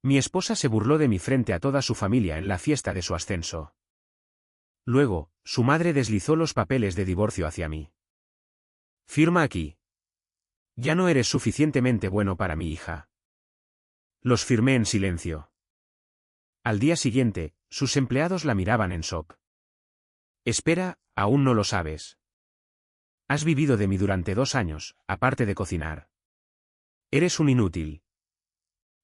Mi esposa se burló de mí frente a toda su familia en la fiesta de su ascenso. Luego, su madre deslizó los papeles de divorcio hacia mí. Firma aquí. Ya no eres suficientemente bueno para mi hija. Los firmé en silencio. Al día siguiente, sus empleados la miraban en shock. Espera, aún no lo sabes. Has vivido de mí durante 2 años, aparte de cocinar. Eres un inútil.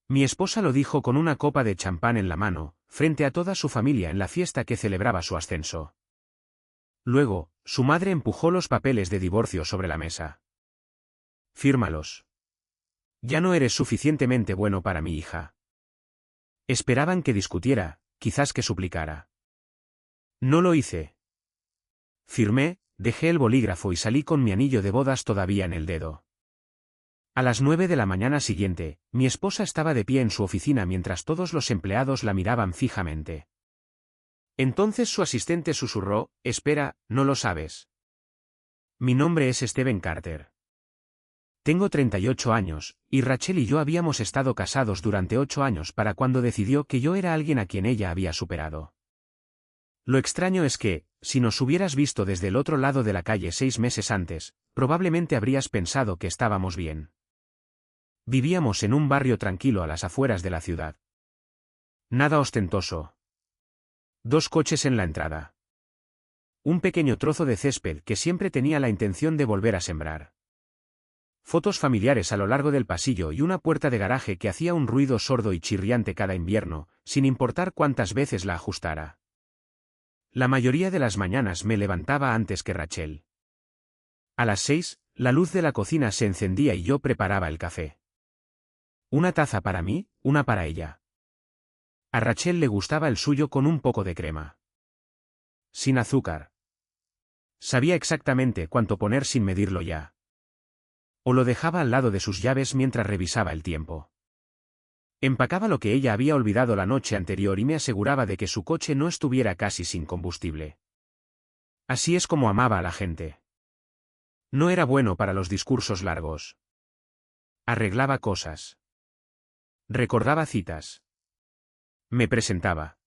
Mi esposa lo dijo con una copa de champán en la mano, frente a toda su familia en la fiesta que celebraba su ascenso. Luego, su madre empujó los papeles de divorcio sobre la mesa. Fírmalos. Ya no eres suficientemente bueno para mi hija. Esperaban que discutiera, quizás que suplicara. No lo hice. Firmé, dejé el bolígrafo y salí con mi anillo de bodas todavía en el dedo. A las 9 de la mañana siguiente, mi esposa estaba de pie en su oficina mientras todos los empleados la miraban fijamente. Entonces su asistente susurró, espera, no lo sabes. Mi nombre es Stephen Carter. Tengo 38 años, y Rachel y yo habíamos estado casados durante 8 años para cuando decidió que yo era alguien a quien ella había superado. Lo extraño es que, si nos hubieras visto desde el otro lado de la calle 6 meses antes, probablemente habrías pensado que estábamos bien. Vivíamos en un barrio tranquilo a las afueras de la ciudad. Nada ostentoso. 2 coches en la entrada. Un pequeño trozo de césped que siempre tenía la intención de volver a sembrar. Fotos familiares a lo largo del pasillo y una puerta de garaje que hacía un ruido sordo y chirriante cada invierno, sin importar cuántas veces la ajustara. La mayoría de las mañanas me levantaba antes que Rachel. A las 6, la luz de la cocina se encendía y yo preparaba el café. Una taza para mí, una para ella. A Rachel le gustaba el suyo con un poco de crema. Sin azúcar. Sabía exactamente cuánto poner sin medirlo ya. O lo dejaba al lado de sus llaves mientras revisaba el tiempo. Empacaba lo que ella había olvidado la noche anterior y me aseguraba de que su coche no estuviera casi sin combustible. Así es como amaba a la gente. No era bueno para los discursos largos. Arreglaba cosas. Recordaba citas. Me presentaba.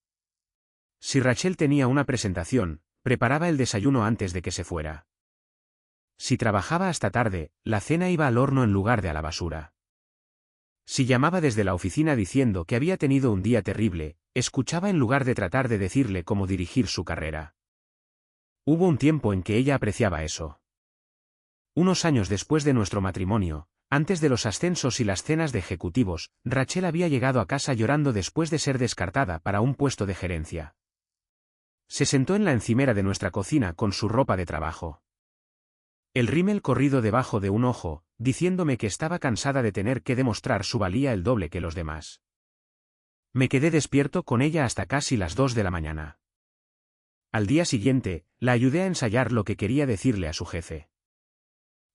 Si Rachel tenía una presentación, preparaba el desayuno antes de que se fuera. Si trabajaba hasta tarde, la cena iba al horno en lugar de a la basura. Si llamaba desde la oficina diciendo que había tenido un día terrible, escuchaba en lugar de tratar de decirle cómo dirigir su carrera. Hubo un tiempo en que ella apreciaba eso. Unos años después de nuestro matrimonio, antes de los ascensos y las cenas de ejecutivos, Rachel había llegado a casa llorando después de ser descartada para un puesto de gerencia. Se sentó en la encimera de nuestra cocina con su ropa de trabajo. El rímel corrido debajo de un ojo, diciéndome que estaba cansada de tener que demostrar su valía el doble que los demás. Me quedé despierto con ella hasta casi las 2 de la mañana. Al día siguiente, la ayudé a ensayar lo que quería decirle a su jefe.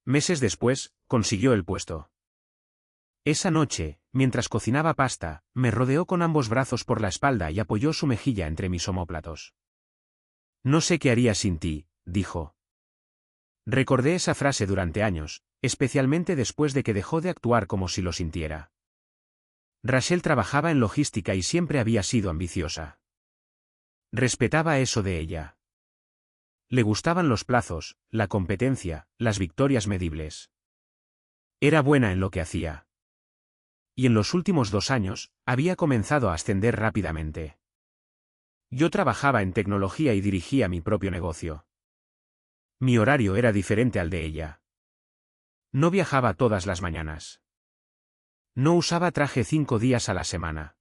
Meses después, consiguió el puesto. Esa noche, mientras cocinaba pasta, me rodeó con ambos brazos por la espalda y apoyó su mejilla entre mis omóplatos. No sé qué haría sin ti, dijo. Recordé esa frase durante años, especialmente después de que dejó de actuar como si lo sintiera. Rachel trabajaba en logística y siempre había sido ambiciosa. Respetaba eso de ella. Le gustaban los plazos, la competencia, las victorias medibles. Era buena en lo que hacía. Y en los últimos 2 años, había comenzado a ascender rápidamente. Yo trabajaba en tecnología y dirigía mi propio negocio. Mi horario era diferente al de ella. No viajaba todas las mañanas. No usaba traje 5 días a la semana.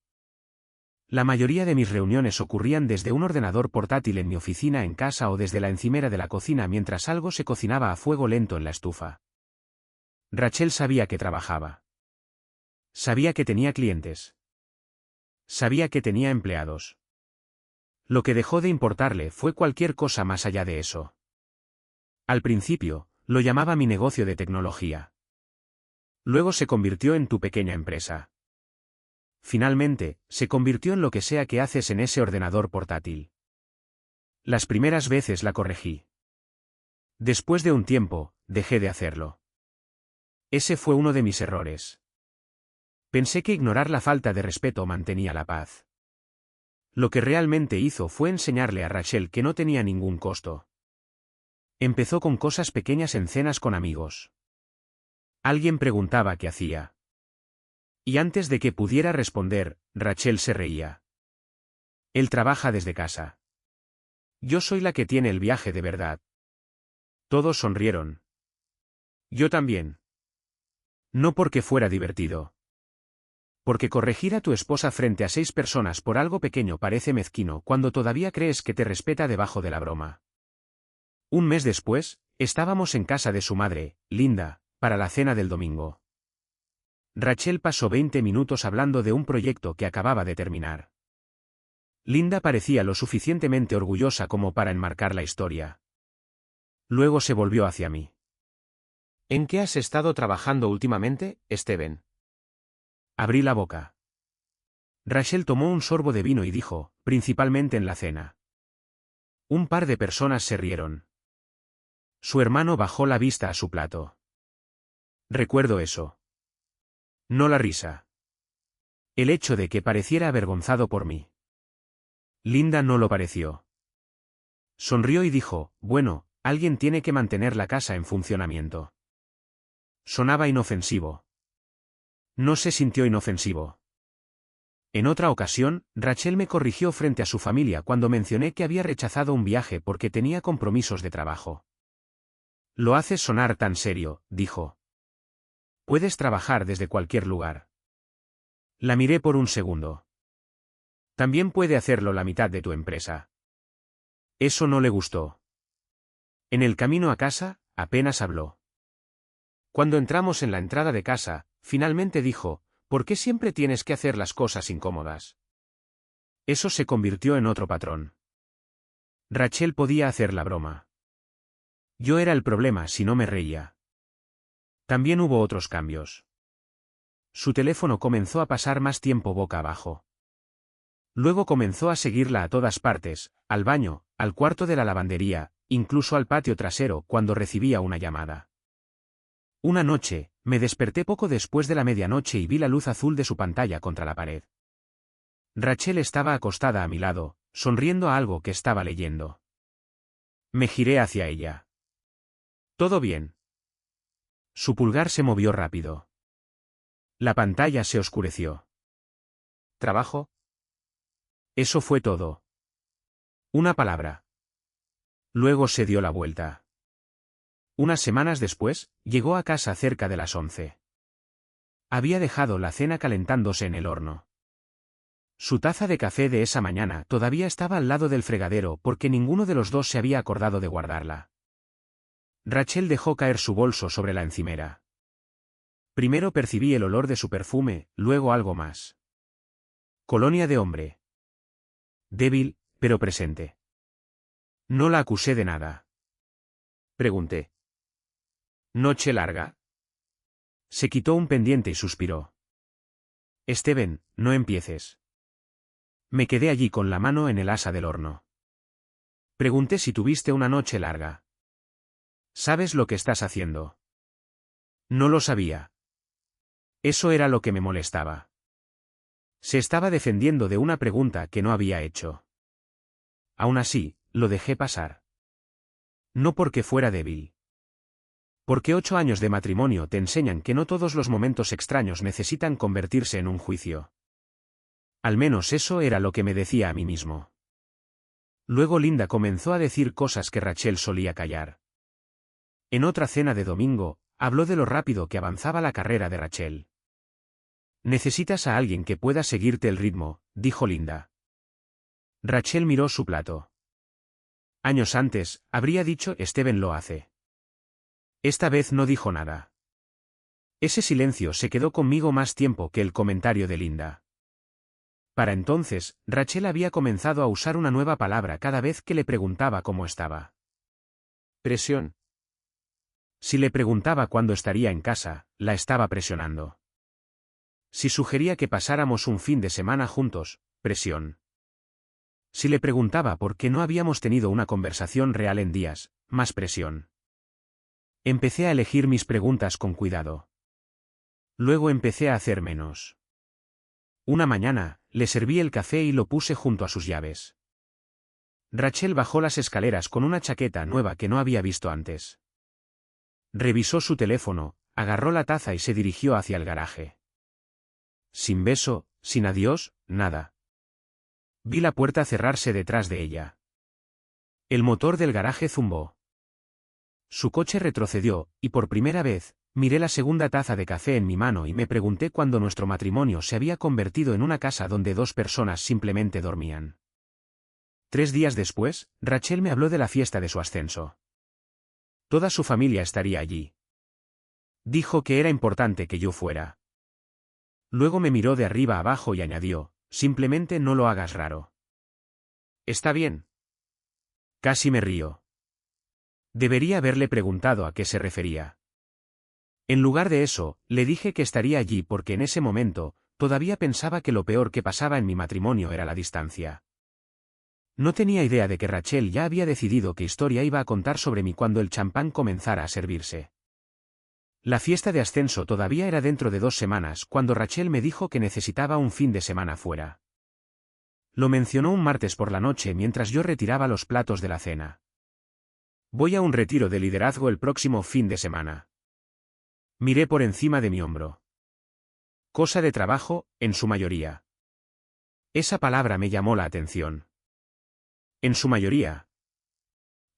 La mayoría de mis reuniones ocurrían desde un ordenador portátil en mi oficina en casa o desde la encimera de la cocina mientras algo se cocinaba a fuego lento en la estufa. Rachel sabía que trabajaba. Sabía que tenía clientes. Sabía que tenía empleados. Lo que dejó de importarle fue cualquier cosa más allá de eso. Al principio, lo llamaba mi negocio de tecnología. Luego se convirtió en tu pequeña empresa. Finalmente, se convirtió en lo que sea que haces en ese ordenador portátil. Las primeras veces la corregí. Después de un tiempo, dejé de hacerlo. Ese fue uno de mis errores. Pensé que ignorar la falta de respeto mantenía la paz. Lo que realmente hizo fue enseñarle a Rachel que no tenía ningún costo. Empezó con cosas pequeñas en cenas con amigos. Alguien preguntaba qué hacía. Y antes de que pudiera responder, Rachel se reía. Él trabaja desde casa. Yo soy la que tiene el viaje de verdad. Todos sonrieron. Yo también. No porque fuera divertido. Porque corregir a tu esposa frente a 6 personas por algo pequeño parece mezquino cuando todavía crees que te respeta debajo de la broma. Un mes después, estábamos en casa de su madre, Linda, para la cena del domingo. Rachel pasó 20 minutos hablando de un proyecto que acababa de terminar. Linda parecía lo suficientemente orgullosa como para enmarcar la historia. Luego se volvió hacia mí. ¿En qué has estado trabajando últimamente, Steven? Abrí la boca. Rachel tomó un sorbo de vino y dijo, principalmente en la cena. Un par de personas se rieron. Su hermano bajó la vista a su plato. Recuerdo eso. No la risa. El hecho de que pareciera avergonzado por mí. Linda no lo pareció. Sonrió y dijo, bueno, alguien tiene que mantener la casa en funcionamiento. Sonaba inofensivo. No se sintió inofensivo. En otra ocasión, Rachel me corrigió frente a su familia cuando mencioné que había rechazado un viaje porque tenía compromisos de trabajo. Lo haces sonar tan serio, dijo. Puedes trabajar desde cualquier lugar. La miré por un segundo. También puede hacerlo la mitad de tu empresa. Eso no le gustó. En el camino a casa, apenas habló. Cuando entramos en la entrada de casa, finalmente dijo, ¿por qué siempre tienes que hacer las cosas incómodas? Eso se convirtió en otro patrón. Rachel podía hacer la broma. Yo era el problema si no me reía. También hubo otros cambios. Su teléfono comenzó a pasar más tiempo boca abajo. Luego comenzó a seguirla a todas partes, al baño, al cuarto de la lavandería, incluso al patio trasero cuando recibía una llamada. Una noche, me desperté poco después de la medianoche y vi la luz azul de su pantalla contra la pared. Rachel estaba acostada a mi lado, sonriendo a algo que estaba leyendo. Me giré hacia ella. ¿Todo bien? Su pulgar se movió rápido. La pantalla se oscureció. ¿Trabajo? Eso fue todo. Una palabra. Luego se dio la vuelta. Unas semanas después, llegó a casa cerca de las 11. Había dejado la cena calentándose en el horno. Su taza de café de esa mañana todavía estaba al lado del fregadero porque ninguno de los dos se había acordado de guardarla. Rachel dejó caer su bolso sobre la encimera. Primero percibí el olor de su perfume, luego algo más. Colonia de hombre. Débil, pero presente. No la acusé de nada. Pregunté. ¿Noche larga? Se quitó un pendiente y suspiró. Steven, no empieces. Me quedé allí con la mano en el asa del horno. Pregunté si tuviste una noche larga. ¿Sabes lo que estás haciendo? No lo sabía. Eso era lo que me molestaba. Se estaba defendiendo de una pregunta que no había hecho. Aún así, lo dejé pasar. No porque fuera débil. Porque 8 años de matrimonio te enseñan que no todos los momentos extraños necesitan convertirse en un juicio. Al menos eso era lo que me decía a mí mismo. Luego Linda comenzó a decir cosas que Rachel solía callar. En otra cena de domingo, habló de lo rápido que avanzaba la carrera de Rachel. Necesitas a alguien que pueda seguirte el ritmo, dijo Linda. Rachel miró su plato. Años antes, habría dicho Steven lo hace. Esta vez no dijo nada. Ese silencio se quedó conmigo más tiempo que el comentario de Linda. Para entonces, Rachel había comenzado a usar una nueva palabra cada vez que le preguntaba cómo estaba. Presión. Si le preguntaba cuándo estaría en casa, la estaba presionando. Si sugería que pasáramos un fin de semana juntos, presión. Si le preguntaba por qué no habíamos tenido una conversación real en días, más presión. Empecé a elegir mis preguntas con cuidado. Luego empecé a hacer menos. Una mañana, le serví el café y lo puse junto a sus llaves. Rachel bajó las escaleras con una chaqueta nueva que no había visto antes. Revisó su teléfono, agarró la taza y se dirigió hacia el garaje. Sin beso, sin adiós, nada. Vi la puerta cerrarse detrás de ella. El motor del garaje zumbó. Su coche retrocedió, y por primera vez, miré la segunda taza de café en mi mano y me pregunté cuándo nuestro matrimonio se había convertido en una casa donde dos personas simplemente dormían. 3 días después, Rachel me habló de la fiesta de su ascenso. Toda su familia estaría allí. Dijo que era importante que yo fuera. Luego me miró de arriba abajo y añadió, simplemente no lo hagas raro. ¿Está bien? Casi me río. Debería haberle preguntado a qué se refería. En lugar de eso, le dije que estaría allí porque en ese momento, todavía pensaba que lo peor que pasaba en mi matrimonio era la distancia. No tenía idea de que Rachel ya había decidido qué historia iba a contar sobre mí cuando el champán comenzara a servirse. La fiesta de ascenso todavía era dentro de 2 semanas cuando Rachel me dijo que necesitaba un fin de semana fuera. Lo mencionó un martes por la noche mientras yo retiraba los platos de la cena. Voy a un retiro de liderazgo el próximo fin de semana. Miré por encima de mi hombro. Cosa de trabajo, en su mayoría. Esa palabra me llamó la atención. En su mayoría.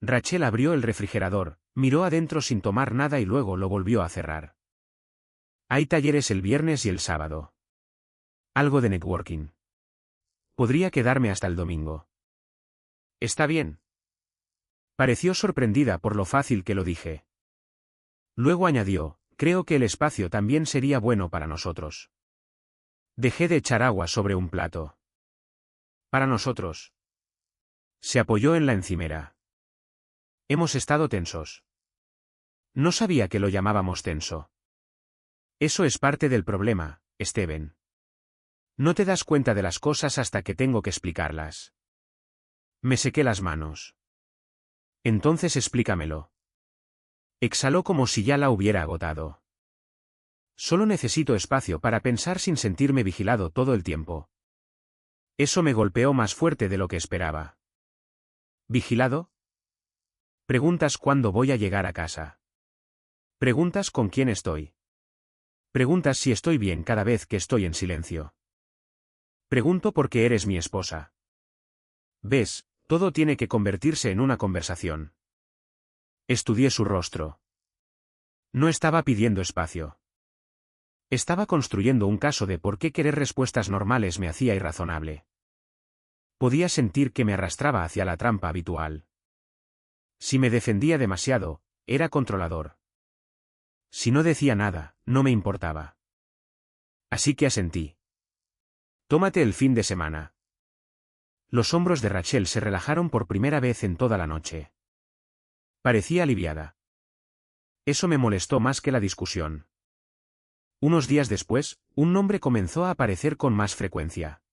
Rachel abrió el refrigerador, miró adentro sin tomar nada y luego lo volvió a cerrar. Hay talleres el viernes y el sábado. Algo de networking. Podría quedarme hasta el domingo. Está bien. Pareció sorprendida por lo fácil que lo dije. Luego añadió, creo que el espacio también sería bueno para nosotros. Dejé de echar agua sobre un plato. Para nosotros. Se apoyó en la encimera. Hemos estado tensos. No sabía que lo llamábamos tenso. Eso es parte del problema, Steven. No te das cuenta de las cosas hasta que tengo que explicarlas. Me sequé las manos. Entonces explícamelo. Exhaló como si ya la hubiera agotado. Solo necesito espacio para pensar sin sentirme vigilado todo el tiempo. Eso me golpeó más fuerte de lo que esperaba. ¿Vigilado? Preguntas cuándo voy a llegar a casa. Preguntas con quién estoy. Preguntas si estoy bien cada vez que estoy en silencio. Pregunto por qué eres mi esposa. ¿Ves? Todo tiene que convertirse en una conversación. Estudié su rostro. No estaba pidiendo espacio. Estaba construyendo un caso de por qué querer respuestas normales me hacía irrazonable. Podía sentir que me arrastraba hacia la trampa habitual. Si me defendía demasiado, era controlador. Si no decía nada, no me importaba. Así que asentí. Tómate el fin de semana. Los hombros de Rachel se relajaron por primera vez en toda la noche. Parecía aliviada. Eso me molestó más que la discusión. Unos días después, un nombre comenzó a aparecer con más frecuencia.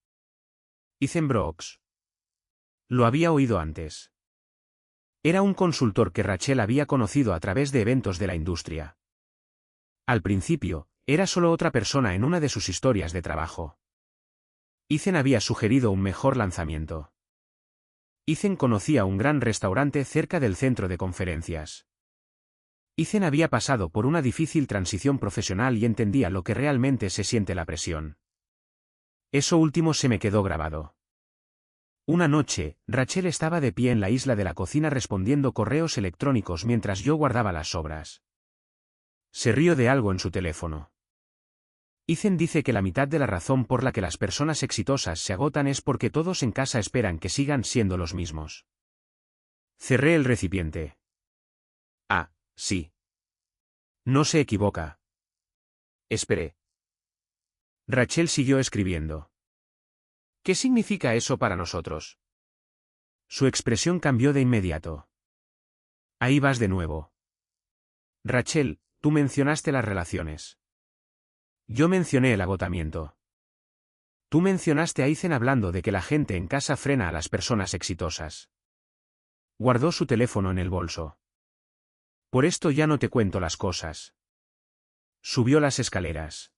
Ethan Brooks. Lo había oído antes. Era un consultor que Rachel había conocido a través de eventos de la industria. Al principio, era solo otra persona en una de sus historias de trabajo. Ethan había sugerido un mejor lanzamiento. Ethan conocía un gran restaurante cerca del centro de conferencias. Ethan había pasado por una difícil transición profesional y entendía lo que realmente se siente la presión. Eso último se me quedó grabado. Una noche, Rachel estaba de pie en la isla de la cocina respondiendo correos electrónicos mientras yo guardaba las sobras. Se rió de algo en su teléfono. Ethan dice que la mitad de la razón por la que las personas exitosas se agotan es porque todos en casa esperan que sigan siendo los mismos. Cerré el recipiente. Ah, sí. No se equivoca. Esperé. Rachel siguió escribiendo. ¿Qué significa eso para nosotros? Su expresión cambió de inmediato. Ahí vas de nuevo. Rachel, tú mencionaste las relaciones. Yo mencioné el agotamiento. Tú mencionaste a Ethan hablando de que la gente en casa frena a las personas exitosas. Guardó su teléfono en el bolso. Por esto ya no te cuento las cosas. Subió las escaleras.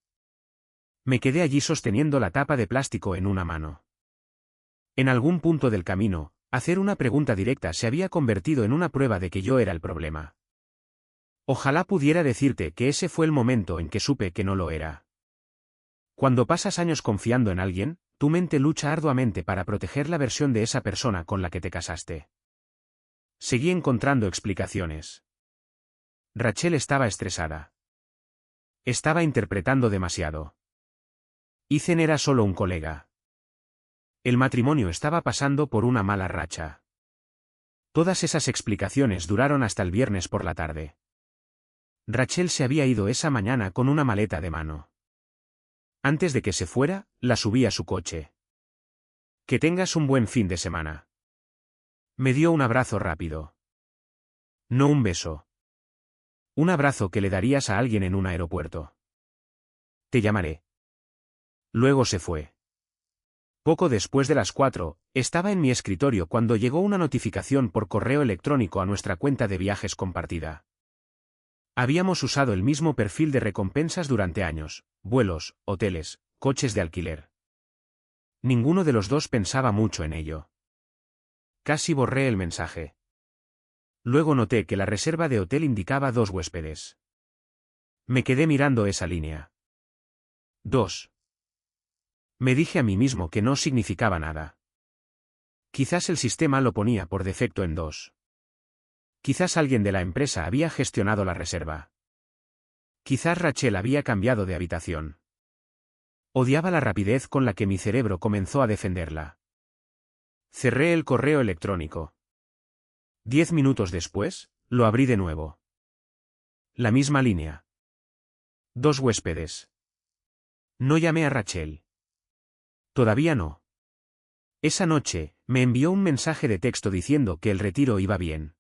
Me quedé allí sosteniendo la tapa de plástico en una mano. En algún punto del camino, hacer una pregunta directa se había convertido en una prueba de que yo era el problema. Ojalá pudiera decirte que ese fue el momento en que supe que no lo era. Cuando pasas años confiando en alguien, tu mente lucha arduamente para proteger la versión de esa persona con la que te casaste. Seguí encontrando explicaciones. Rachel estaba estresada. Estaba interpretando demasiado. Ethan era solo un colega. El matrimonio estaba pasando por una mala racha. Todas esas explicaciones duraron hasta el viernes por la tarde. Rachel se había ido esa mañana con una maleta de mano. Antes de que se fuera, la subí a su coche. Que tengas un buen fin de semana. Me dio un abrazo rápido. No un beso. Un abrazo que le darías a alguien en un aeropuerto. Te llamaré. Luego se fue. Poco después de las 4, estaba en mi escritorio cuando llegó una notificación por correo electrónico a nuestra cuenta de viajes compartida. Habíamos usado el mismo perfil de recompensas durante años: vuelos, hoteles, coches de alquiler. Ninguno de los dos pensaba mucho en ello. Casi borré el mensaje. Luego noté que la reserva de hotel indicaba 2 huéspedes. Me quedé mirando esa línea. 2. Me dije a mí mismo que no significaba nada. Quizás el sistema lo ponía por defecto en 2. Quizás alguien de la empresa había gestionado la reserva. Quizás Rachel había cambiado de habitación. Odiaba la rapidez con la que mi cerebro comenzó a defenderla. Cerré el correo electrónico. 10 minutos después, lo abrí de nuevo. La misma línea. 2 huéspedes. No llamé a Rachel. Todavía no. Esa noche, me envió un mensaje de texto diciendo que el retiro iba bien.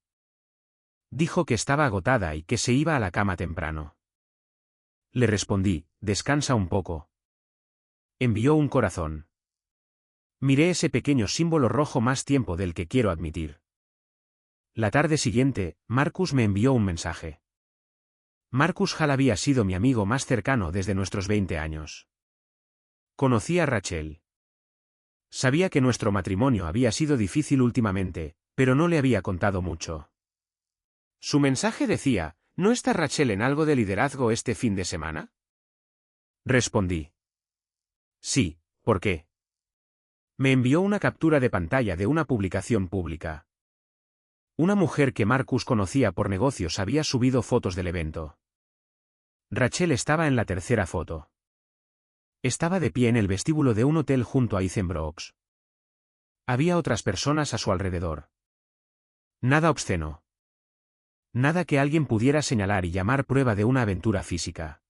Dijo que estaba agotada y que se iba a la cama temprano. Le respondí: descansa un poco. Envió un corazón. Miré ese pequeño símbolo rojo más tiempo del que quiero admitir. La tarde siguiente, Marcus me envió un mensaje. Marcus Hall había sido mi amigo más cercano desde nuestros 20 años. Conocí a Rachel. Sabía que nuestro matrimonio había sido difícil últimamente, pero no le había contado mucho. Su mensaje decía: ¿no está Rachel en algo de liderazgo este fin de semana? Respondí: sí, ¿por qué? Me envió una captura de pantalla de una publicación pública. Una mujer que Marcus conocía por negocios había subido fotos del evento. Rachel estaba en la tercera foto. Estaba de pie en el vestíbulo de un hotel junto a Ethan Brooks. Había otras personas a su alrededor. Nada obsceno. Nada que alguien pudiera señalar y llamar prueba de una aventura física.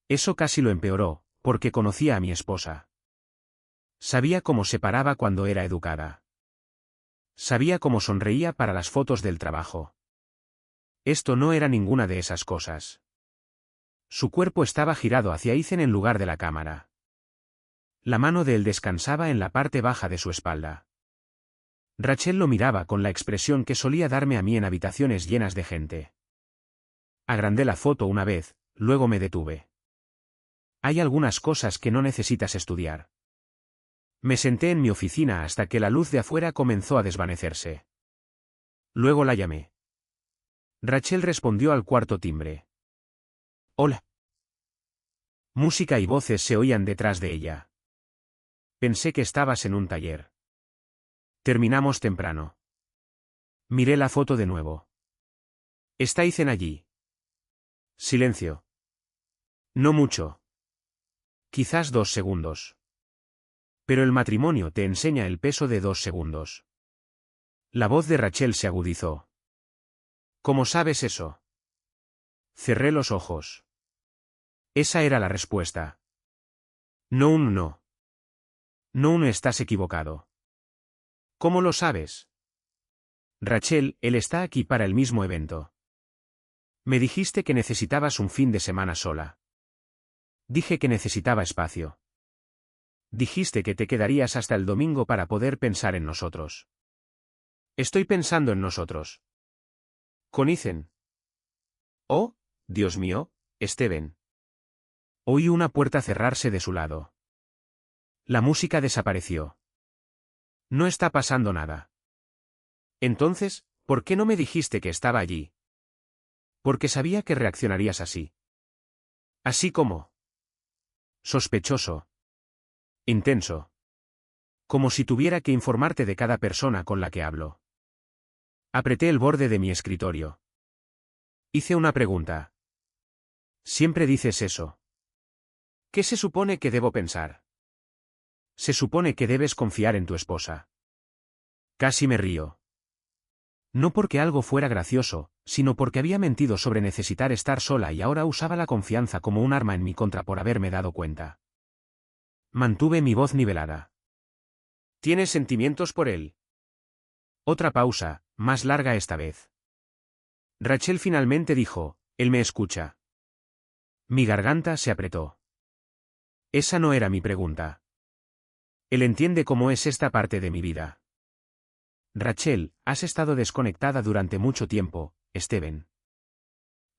Eso casi lo empeoró, porque conocía a mi esposa. Sabía cómo se paraba cuando era educada. Sabía cómo sonreía para las fotos del trabajo. Esto no era ninguna de esas cosas. Su cuerpo estaba girado hacia Ethan en lugar de la cámara. La mano de él descansaba en la parte baja de su espalda. Rachel lo miraba con la expresión que solía darme a mí en habitaciones llenas de gente. Agrandé la foto una vez, luego me detuve. Hay algunas cosas que no necesitas estudiar. Me senté en mi oficina hasta que la luz de afuera comenzó a desvanecerse. Luego la llamé. Rachel respondió al cuarto timbre. Hola. Música y voces se oían detrás de ella. Pensé que estabas en un taller. Terminamos temprano. Miré la foto de nuevo. ¿Está Ethan allí? Silencio. No mucho. Quizás 2 segundos. Pero el matrimonio te enseña el peso de 2 segundos. La voz de Rachel se agudizó. ¿Cómo sabes eso? Cerré los ojos. Esa era la respuesta. No. No estás equivocado. ¿Cómo lo sabes? Rachel, él está aquí para el mismo evento. Me dijiste que necesitabas un fin de semana sola. Dije que necesitaba espacio. Dijiste que te quedarías hasta el domingo para poder pensar en nosotros. Estoy pensando en nosotros. Con Ethan. Oh, Dios mío, Steven. Oí una puerta cerrarse de su lado. La música desapareció. No está pasando nada. Entonces, ¿por qué no me dijiste que estaba allí? Porque sabía que reaccionarías así. Así como sospechoso. Intenso. Como si tuviera que informarte de cada persona con la que hablo. Apreté el borde de mi escritorio. Hice una pregunta. Siempre dices eso. ¿Qué se supone que debo pensar? Se supone que debes confiar en tu esposa. Casi me río. No porque algo fuera gracioso, sino porque había mentido sobre necesitar estar sola y ahora usaba la confianza como un arma en mi contra por haberme dado cuenta. Mantuve mi voz nivelada. ¿Tienes sentimientos por él? Otra pausa, más larga esta vez. Rachel finalmente dijo, él me escucha. Mi garganta se apretó. Esa no era mi pregunta. Él entiende cómo es esta parte de mi vida. Rachel, has estado desconectada durante mucho tiempo, Steven.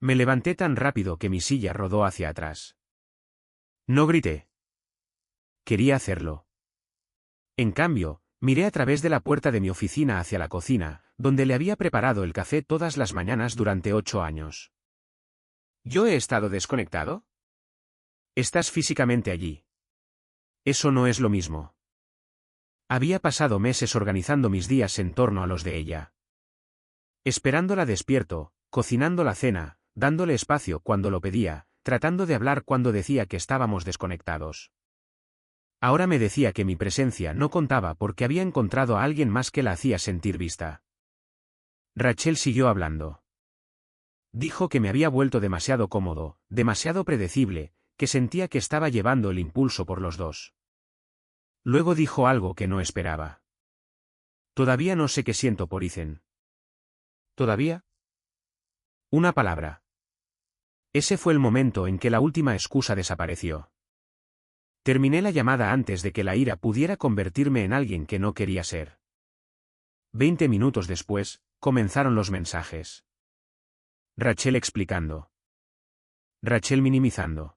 Me levanté tan rápido que mi silla rodó hacia atrás. No grité. Quería hacerlo. En cambio, miré a través de la puerta de mi oficina hacia la cocina, donde le había preparado el café todas las mañanas durante 8 años. ¿Yo he estado desconectado? Estás físicamente allí. Eso no es lo mismo. Había pasado meses organizando mis días en torno a los de ella. Esperándola despierto, cocinando la cena, dándole espacio cuando lo pedía, tratando de hablar cuando decía que estábamos desconectados. Ahora me decía que mi presencia no contaba porque había encontrado a alguien más que la hacía sentir vista. Rachel siguió hablando. Dijo que me había vuelto demasiado cómodo, demasiado predecible, que sentía que estaba llevando el impulso por los dos. Luego dijo algo que no esperaba. Todavía no sé qué siento por Ethan. ¿Todavía? Una palabra. Ese fue el momento en que la última excusa desapareció. Terminé la llamada antes de que la ira pudiera convertirme en alguien que no quería ser. 20 minutos después, comenzaron los mensajes. Rachel explicando. Rachel minimizando.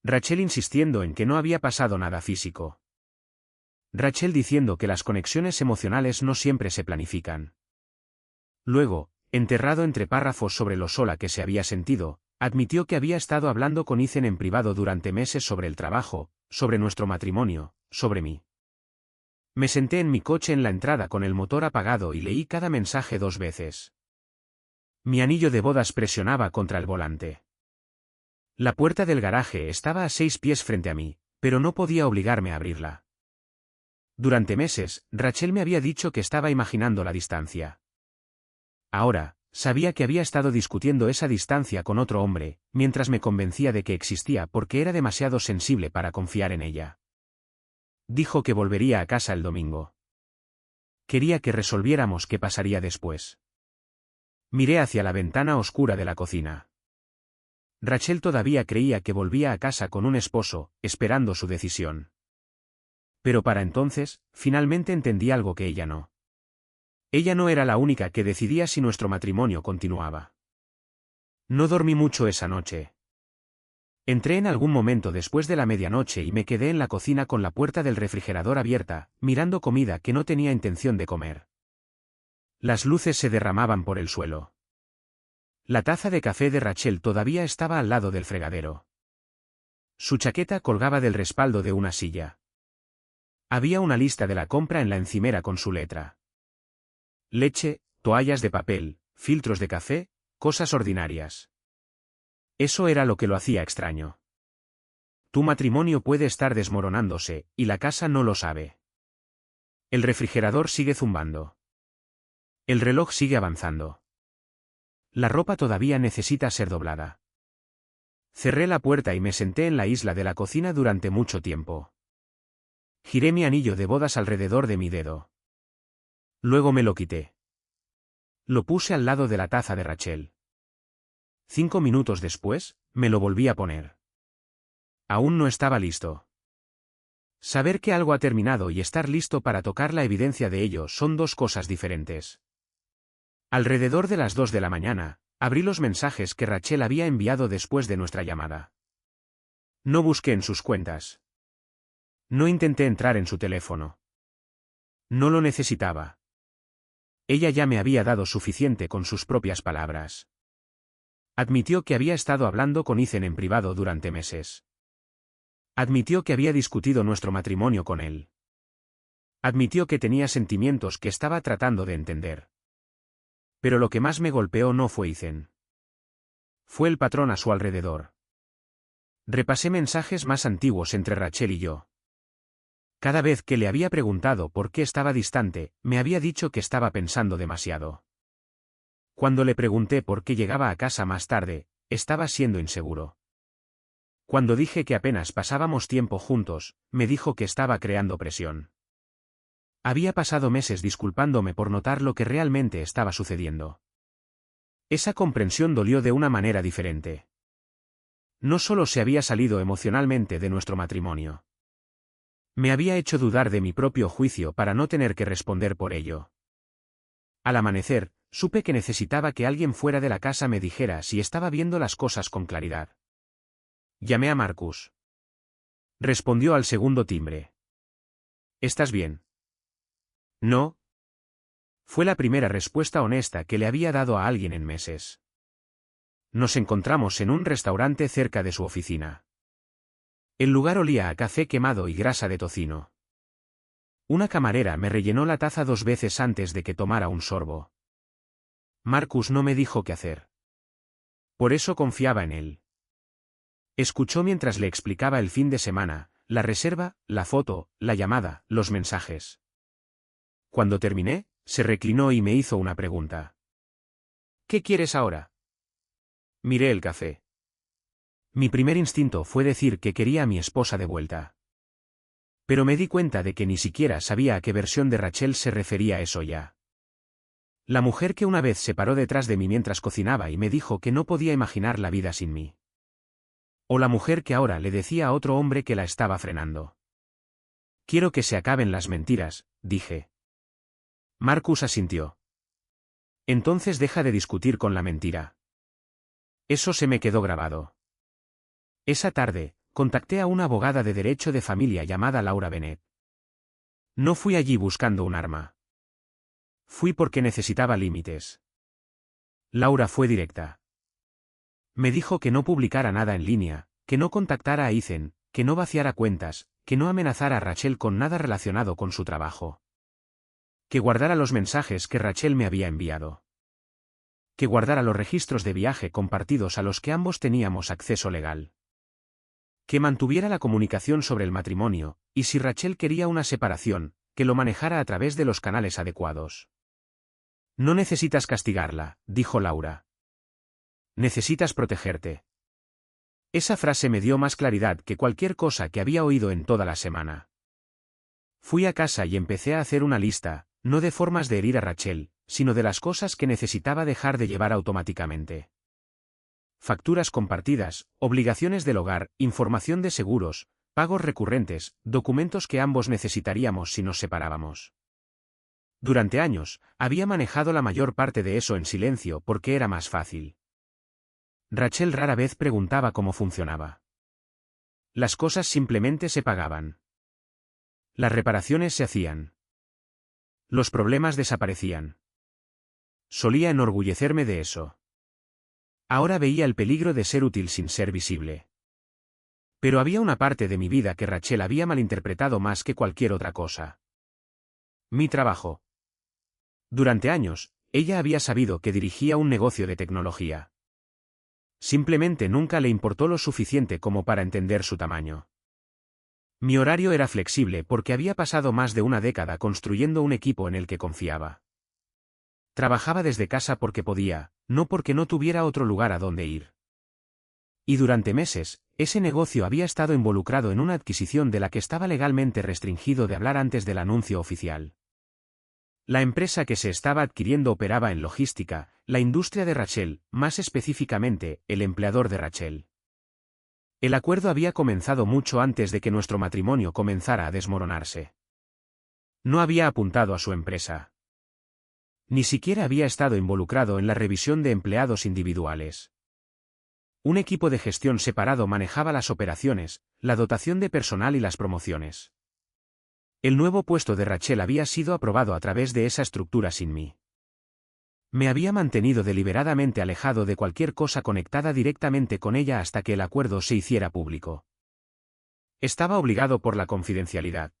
Rachel insistiendo en que no había pasado nada físico. Rachel diciendo que las conexiones emocionales no siempre se planifican. Luego, enterrado entre párrafos sobre lo sola que se había sentido, admitió que había estado hablando con Ethan en privado durante meses sobre el trabajo, sobre nuestro matrimonio, sobre mí. Me senté en mi coche en la entrada con el motor apagado y leí cada mensaje 2 veces. Mi anillo de bodas presionaba contra el volante. La puerta del garaje estaba a 6 pies frente a mí, pero no podía obligarme a abrirla. Durante meses, Rachel me había dicho que estaba imaginando la distancia. Ahora, sabía que había estado discutiendo esa distancia con otro hombre, mientras me convencía de que existía porque era demasiado sensible para confiar en ella. Dijo que volvería a casa el domingo. Quería que resolviéramos qué pasaría después. Miré hacia la ventana oscura de la cocina. Rachel todavía creía que volvía a casa con un esposo, esperando su decisión. Pero para entonces, finalmente entendí algo que ella no. Ella no era la única que decidía si nuestro matrimonio continuaba. No dormí mucho esa noche. Entré en algún momento después de la medianoche y me quedé en la cocina con la puerta del refrigerador abierta, mirando comida que no tenía intención de comer. Las luces se derramaban por el suelo. La taza de café de Rachel todavía estaba al lado del fregadero. Su chaqueta colgaba del respaldo de una silla. Había una lista de la compra en la encimera con su letra. Leche, toallas de papel, filtros de café, cosas ordinarias. Eso era lo que lo hacía extraño. Tu matrimonio puede estar desmoronándose, y la casa no lo sabe. El refrigerador sigue zumbando. El reloj sigue avanzando. La ropa todavía necesita ser doblada. Cerré la puerta y me senté en la isla de la cocina durante mucho tiempo. Giré mi anillo de bodas alrededor de mi dedo. Luego me lo quité. Lo puse al lado de la taza de Rachel. 5 minutos después, me lo volví a poner. Aún no estaba listo. Saber que algo ha terminado y estar listo para tocar la evidencia de ello son dos cosas diferentes. Alrededor de las 2 de la mañana, abrí los mensajes que Rachel había enviado después de nuestra llamada. No busqué en sus cuentas. No intenté entrar en su teléfono. No lo necesitaba. Ella ya me había dado suficiente con sus propias palabras. Admitió que había estado hablando con Ethan en privado durante meses. Admitió que había discutido nuestro matrimonio con él. Admitió que tenía sentimientos que estaba tratando de entender. Pero lo que más me golpeó no fue Ethan. Fue el patrón a su alrededor. Repasé mensajes más antiguos entre Rachel y yo. Cada vez que le había preguntado por qué estaba distante, me había dicho que estaba pensando demasiado. Cuando le pregunté por qué llegaba a casa más tarde, estaba siendo inseguro. Cuando dije que apenas pasábamos tiempo juntos, me dijo que estaba creando presión. Había pasado meses disculpándome por notar lo que realmente estaba sucediendo. Esa comprensión dolió de una manera diferente. No solo se había salido emocionalmente de nuestro matrimonio. Me había hecho dudar de mi propio juicio para no tener que responder por ello. Al amanecer, supe que necesitaba que alguien fuera de la casa me dijera si estaba viendo las cosas con claridad. Llamé a Marcus. Respondió al segundo timbre. ¿Estás bien? No. Fue la primera respuesta honesta que le había dado a alguien en meses. Nos encontramos en un restaurante cerca de su oficina. El lugar olía a café quemado y grasa de tocino. Una camarera me rellenó la taza 2 veces antes de que tomara un sorbo. Marcus no me dijo qué hacer. Por eso confiaba en él. Escuchó mientras le explicaba el fin de semana, la reserva, la foto, la llamada, los mensajes. Cuando terminé, se reclinó y me hizo una pregunta. ¿Qué quieres ahora? Miré el café. Mi primer instinto fue decir que quería a mi esposa de vuelta. Pero me di cuenta de que ni siquiera sabía a qué versión de Rachel se refería eso ya. La mujer que una vez se paró detrás de mí mientras cocinaba y me dijo que no podía imaginar la vida sin mí. O la mujer que ahora le decía a otro hombre que la estaba frenando. Quiero que se acaben las mentiras, dije. Marcus asintió. Entonces deja de discutir con la mentira. Eso se me quedó grabado. Esa tarde, contacté a una abogada de derecho de familia llamada Laura Bennett. No fui allí buscando un arma. Fui porque necesitaba límites. Laura fue directa. Me dijo que no publicara nada en línea, que no contactara a Ethan, que no vaciara cuentas, que no amenazara a Rachel con nada relacionado con su trabajo. Que guardara los mensajes que Rachel me había enviado. Que guardara los registros de viaje compartidos a los que ambos teníamos acceso legal. Que mantuviera la comunicación sobre el matrimonio, y si Rachel quería una separación, que lo manejara a través de los canales adecuados. No necesitas castigarla, dijo Laura. Necesitas protegerte. Esa frase me dio más claridad que cualquier cosa que había oído en toda la semana. Fui a casa y empecé a hacer una lista, no de formas de herir a Rachel, sino de las cosas que necesitaba dejar de llevar automáticamente. Facturas compartidas, obligaciones del hogar, información de seguros, pagos recurrentes, documentos que ambos necesitaríamos si nos separábamos. Durante años, había manejado la mayor parte de eso en silencio porque era más fácil. Rachel rara vez preguntaba cómo funcionaba. Las cosas simplemente se pagaban. Las reparaciones se hacían. Los problemas desaparecían. Solía enorgullecerme de eso. Ahora veía el peligro de ser útil sin ser visible. Pero había una parte de mi vida que Rachel había malinterpretado más que cualquier otra cosa. Mi trabajo. Durante años, ella había sabido que dirigía un negocio de tecnología. Simplemente nunca le importó lo suficiente como para entender su tamaño. Mi horario era flexible porque había pasado más de una década construyendo un equipo en el que confiaba. Trabajaba desde casa porque podía, no porque no tuviera otro lugar a donde ir. Y durante meses, ese negocio había estado involucrado en una adquisición de la que estaba legalmente restringido de hablar antes del anuncio oficial. La empresa que se estaba adquiriendo operaba en logística, la industria de Rachel, más específicamente, el empleador de Rachel. El acuerdo había comenzado mucho antes de que nuestro matrimonio comenzara a desmoronarse. No había apuntado a su empresa. Ni siquiera había estado involucrado en la revisión de empleados individuales. Un equipo de gestión separado manejaba las operaciones, la dotación de personal y las promociones. El nuevo puesto de Rachel había sido aprobado a través de esa estructura sin mí. Me había mantenido deliberadamente alejado de cualquier cosa conectada directamente con ella hasta que el acuerdo se hiciera público. Estaba obligado por la confidencialidad.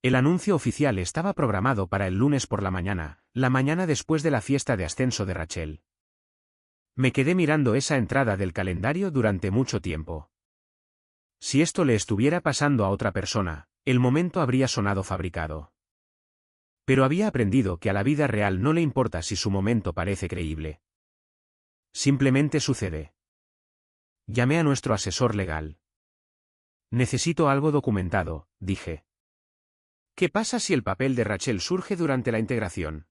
El anuncio oficial estaba programado para el lunes por la mañana después de la fiesta de ascenso de Rachel. Me quedé mirando esa entrada del calendario durante mucho tiempo. Si esto le estuviera pasando a otra persona, el momento habría sonado fabricado. Pero había aprendido que a la vida real no le importa si su momento parece creíble. Simplemente sucede. Llamé a nuestro asesor legal. Necesito algo documentado, dije. ¿Qué pasa si el papel de Rachel surge durante la integración?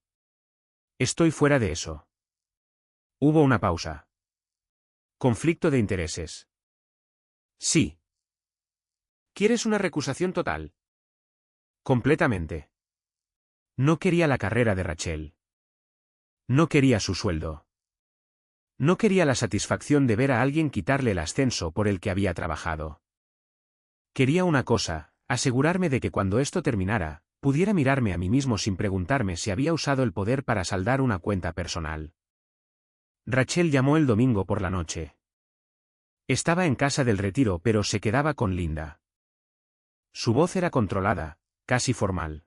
Estoy fuera de eso. Hubo una pausa. Conflicto de intereses. Sí. ¿Quieres una recusación total? Completamente. No quería la carrera de Rachel. No quería su sueldo. No quería la satisfacción de ver a alguien quitarle el ascenso por el que había trabajado. Quería una cosa, asegurarme de que cuando esto terminara, pudiera mirarme a mí mismo sin preguntarme si había usado el poder para saldar una cuenta personal. Rachel llamó el domingo por la noche. Estaba en casa del retiro pero se quedaba con Linda. Su voz era controlada, casi formal.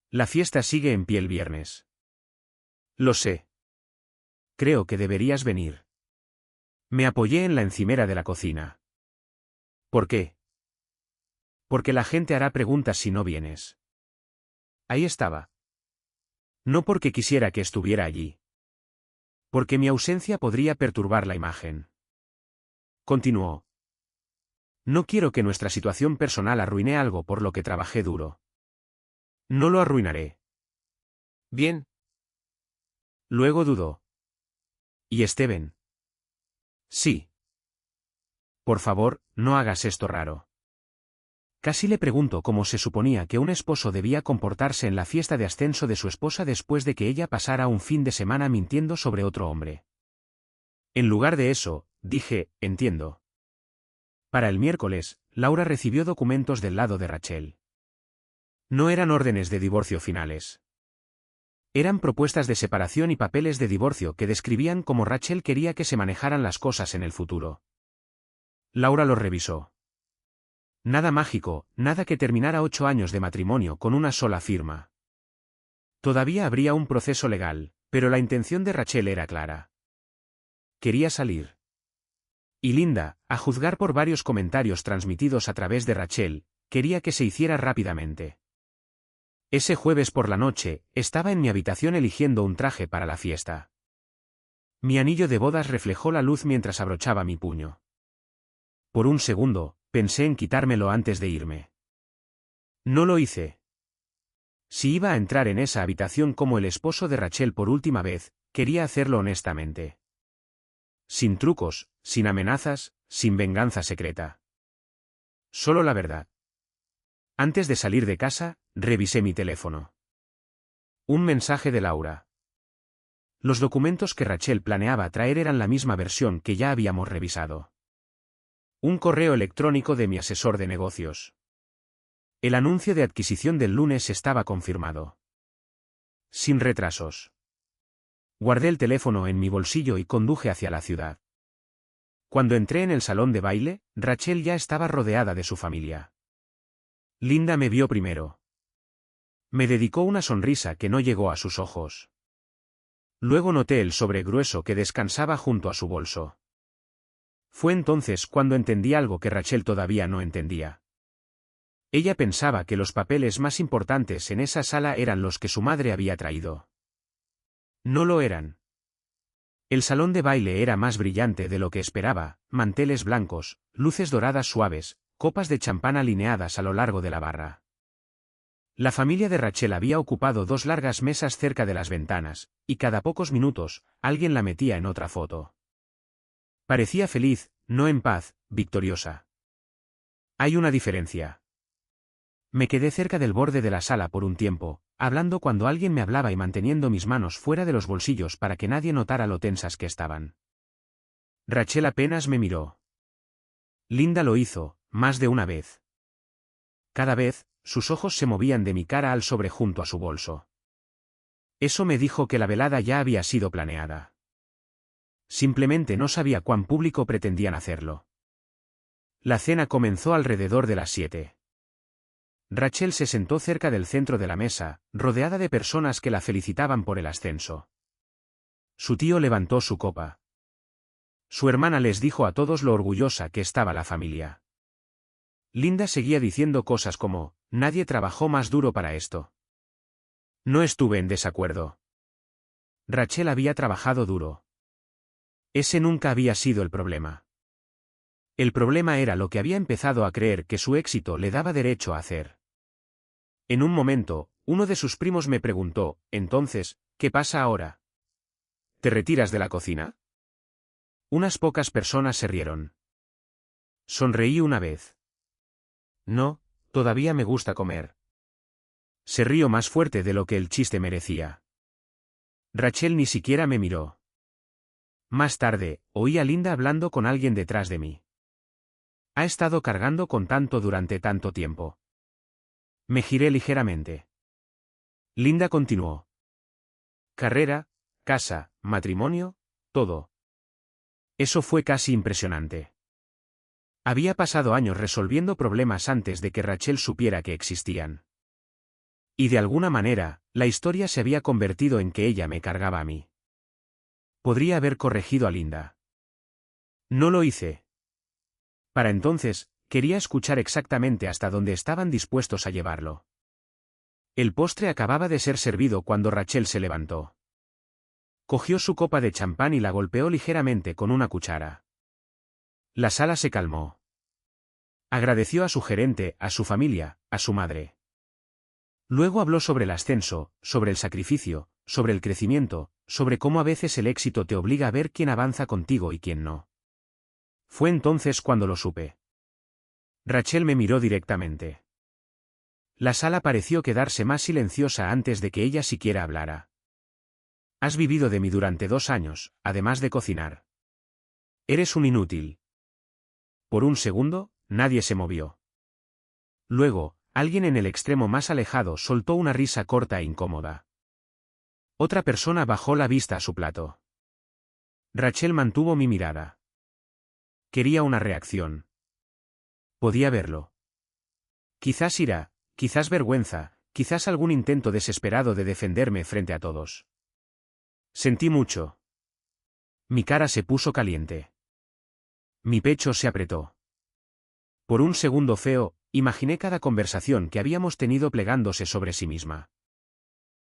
La fiesta sigue en pie el viernes. Lo sé. Creo que deberías venir. Me apoyé en la encimera de la cocina. ¿Por qué? Porque la gente hará preguntas si no vienes. Ahí estaba. No porque quisiera que estuviera allí. Porque mi ausencia podría perturbar la imagen. Continuó. No quiero que nuestra situación personal arruine algo por lo que trabajé duro. No lo arruinaré. Bien. Luego dudó. ¿Y Steven? Sí. Por favor, no hagas esto raro. Casi le pregunto cómo se suponía que un esposo debía comportarse en la fiesta de ascenso de su esposa después de que ella pasara un fin de semana mintiendo sobre otro hombre. En lugar de eso, dije, entiendo. Para el miércoles, Laura recibió documentos del lado de Rachel. No eran órdenes de divorcio finales. Eran propuestas de separación y papeles de divorcio que describían cómo Rachel quería que se manejaran las cosas en el futuro. Laura los revisó. Nada mágico, nada que terminara 8 años de matrimonio con una sola firma. Todavía habría un proceso legal, pero la intención de Rachel era clara. Quería salir. Y Linda, a juzgar por varios comentarios transmitidos a través de Rachel, quería que se hiciera rápidamente. Ese jueves por la noche, estaba en mi habitación eligiendo un traje para la fiesta. Mi anillo de bodas reflejó la luz mientras abrochaba mi puño. Por un segundo, pensé en quitármelo antes de irme. No lo hice. Si iba a entrar en esa habitación como el esposo de Rachel por última vez, quería hacerlo honestamente. Sin trucos, sin amenazas, sin venganza secreta. Solo la verdad. Antes de salir de casa, revisé mi teléfono. Un mensaje de Laura. Los documentos que Rachel planeaba traer eran la misma versión que ya habíamos revisado. Un correo electrónico de mi asesor de negocios. El anuncio de adquisición del lunes estaba confirmado. Sin retrasos. Guardé el teléfono en mi bolsillo y conduje hacia la ciudad. Cuando entré en el salón de baile, Rachel ya estaba rodeada de su familia. Linda me vio primero. Me dedicó una sonrisa que no llegó a sus ojos. Luego noté el sobre grueso que descansaba junto a su bolso. Fue entonces cuando entendí algo que Rachel todavía no entendía. Ella pensaba que los papeles más importantes en esa sala eran los que su madre había traído. No lo eran. El salón de baile era más brillante de lo que esperaba, manteles blancos, luces doradas suaves, copas de champán alineadas a lo largo de la barra. La familia de Rachel había ocupado 2 largas mesas cerca de las ventanas, y cada pocos minutos, alguien la metía en otra foto. Parecía feliz, no en paz, victoriosa. Hay una diferencia. Me quedé cerca del borde de la sala por un tiempo, hablando cuando alguien me hablaba y manteniendo mis manos fuera de los bolsillos para que nadie notara lo tensas que estaban. Rachel apenas me miró. Linda lo hizo, más de una vez. Cada vez, sus ojos se movían de mi cara al sobre junto a su bolso. Eso me dijo que la velada ya había sido planeada. Simplemente no sabía cuán público pretendían hacerlo. La cena comenzó alrededor de las 7. Rachel se sentó cerca del centro de la mesa, rodeada de personas que la felicitaban por el ascenso. Su tío levantó su copa. Su hermana les dijo a todos lo orgullosa que estaba la familia. Linda seguía diciendo cosas como, nadie trabajó más duro para esto. No estuve en desacuerdo. Rachel había trabajado duro. Ese nunca había sido el problema. El problema era lo que había empezado a creer que su éxito le daba derecho a hacer. En un momento, uno de sus primos me preguntó, entonces, ¿qué pasa ahora? ¿Te retiras de la cocina? Unas pocas personas se rieron. Sonreí una vez. No, todavía me gusta comer. Se rió más fuerte de lo que el chiste merecía. Rachel ni siquiera me miró. Más tarde, oí a Linda hablando con alguien detrás de mí. Ha estado cargando con tanto durante tanto tiempo. Me giré ligeramente. Linda continuó. Carrera, casa, matrimonio, todo. Eso fue casi impresionante. Había pasado años resolviendo problemas antes de que Rachel supiera que existían. Y de alguna manera, la historia se había convertido en que ella me cargaba a mí. Podría haber corregido a Linda. No lo hice. Para entonces, quería escuchar exactamente hasta dónde estaban dispuestos a llevarlo. El postre acababa de ser servido cuando Rachel se levantó. Cogió su copa de champán y la golpeó ligeramente con una cuchara. La sala se calmó. Agradeció a su gerente, a su familia, a su madre. Luego habló sobre el ascenso, sobre el sacrificio, sobre el crecimiento, sobre cómo a veces el éxito te obliga a ver quién avanza contigo y quién no. Fue entonces cuando lo supe. Rachel me miró directamente. La sala pareció quedarse más silenciosa antes de que ella siquiera hablara. Has vivido de mí durante 2 años, además de cocinar. Eres un inútil. Por un segundo, nadie se movió. Luego, alguien en el extremo más alejado soltó una risa corta e incómoda. Otra persona bajó la vista a su plato. Rachel mantuvo mi mirada. Quería una reacción. Podía verlo. Quizás ira, quizás vergüenza, quizás algún intento desesperado de defenderme frente a todos. Sentí mucho. Mi cara se puso caliente. Mi pecho se apretó. Por un segundo feo, imaginé cada conversación que habíamos tenido plegándose sobre sí misma.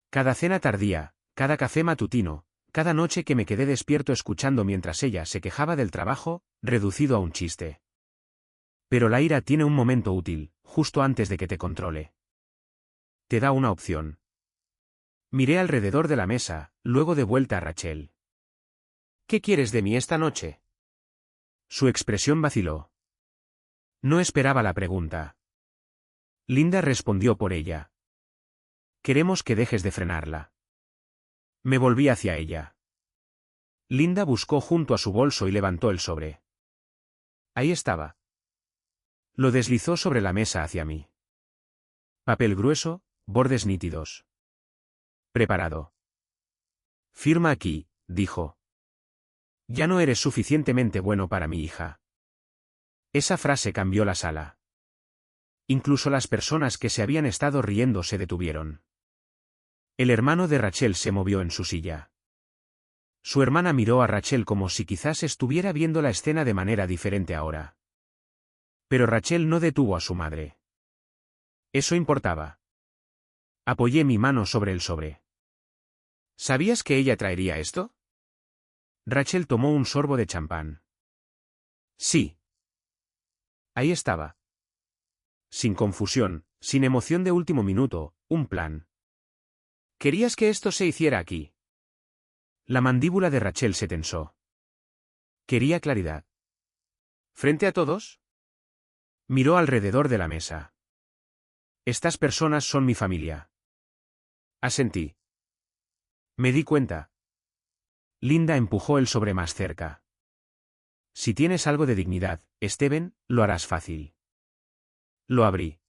Cada cena tardía, cada café matutino, cada noche que me quedé despierto escuchando mientras ella se quejaba del trabajo, reducido a un chiste. Pero la ira tiene un momento útil, justo antes de que te controle. Te da una opción. Miré alrededor de la mesa, luego de vuelta a Rachel. ¿Qué quieres de mí esta noche? Su expresión vaciló. No esperaba la pregunta. Linda respondió por ella. Queremos que dejes de frenarla. Me volví hacia ella. Linda buscó junto a su bolso y levantó el sobre. Ahí estaba. Lo deslizó sobre la mesa hacia mí. Papel grueso, bordes nítidos. Preparado. Firma aquí, dijo. Ya no eres suficientemente bueno para mi hija. Esa frase cambió la sala. Incluso las personas que se habían estado riendo se detuvieron. El hermano de Rachel se movió en su silla. Su hermana miró a Rachel como si quizás estuviera viendo la escena de manera diferente ahora. Pero Rachel no detuvo a su madre. Eso importaba. Apoyé mi mano sobre el sobre. ¿Sabías que ella traería esto? Rachel tomó un sorbo de champán. Sí. Ahí estaba. Sin confusión, sin emoción de último minuto, un plan. ¿Querías que esto se hiciera aquí? La mandíbula de Rachel se tensó. Quería claridad. ¿Frente a todos? Miró alrededor de la mesa. Estas personas son mi familia. Asentí. Me di cuenta. Linda empujó el sobre más cerca. Si tienes algo de dignidad, Steven, lo harás fácil. Lo abrí.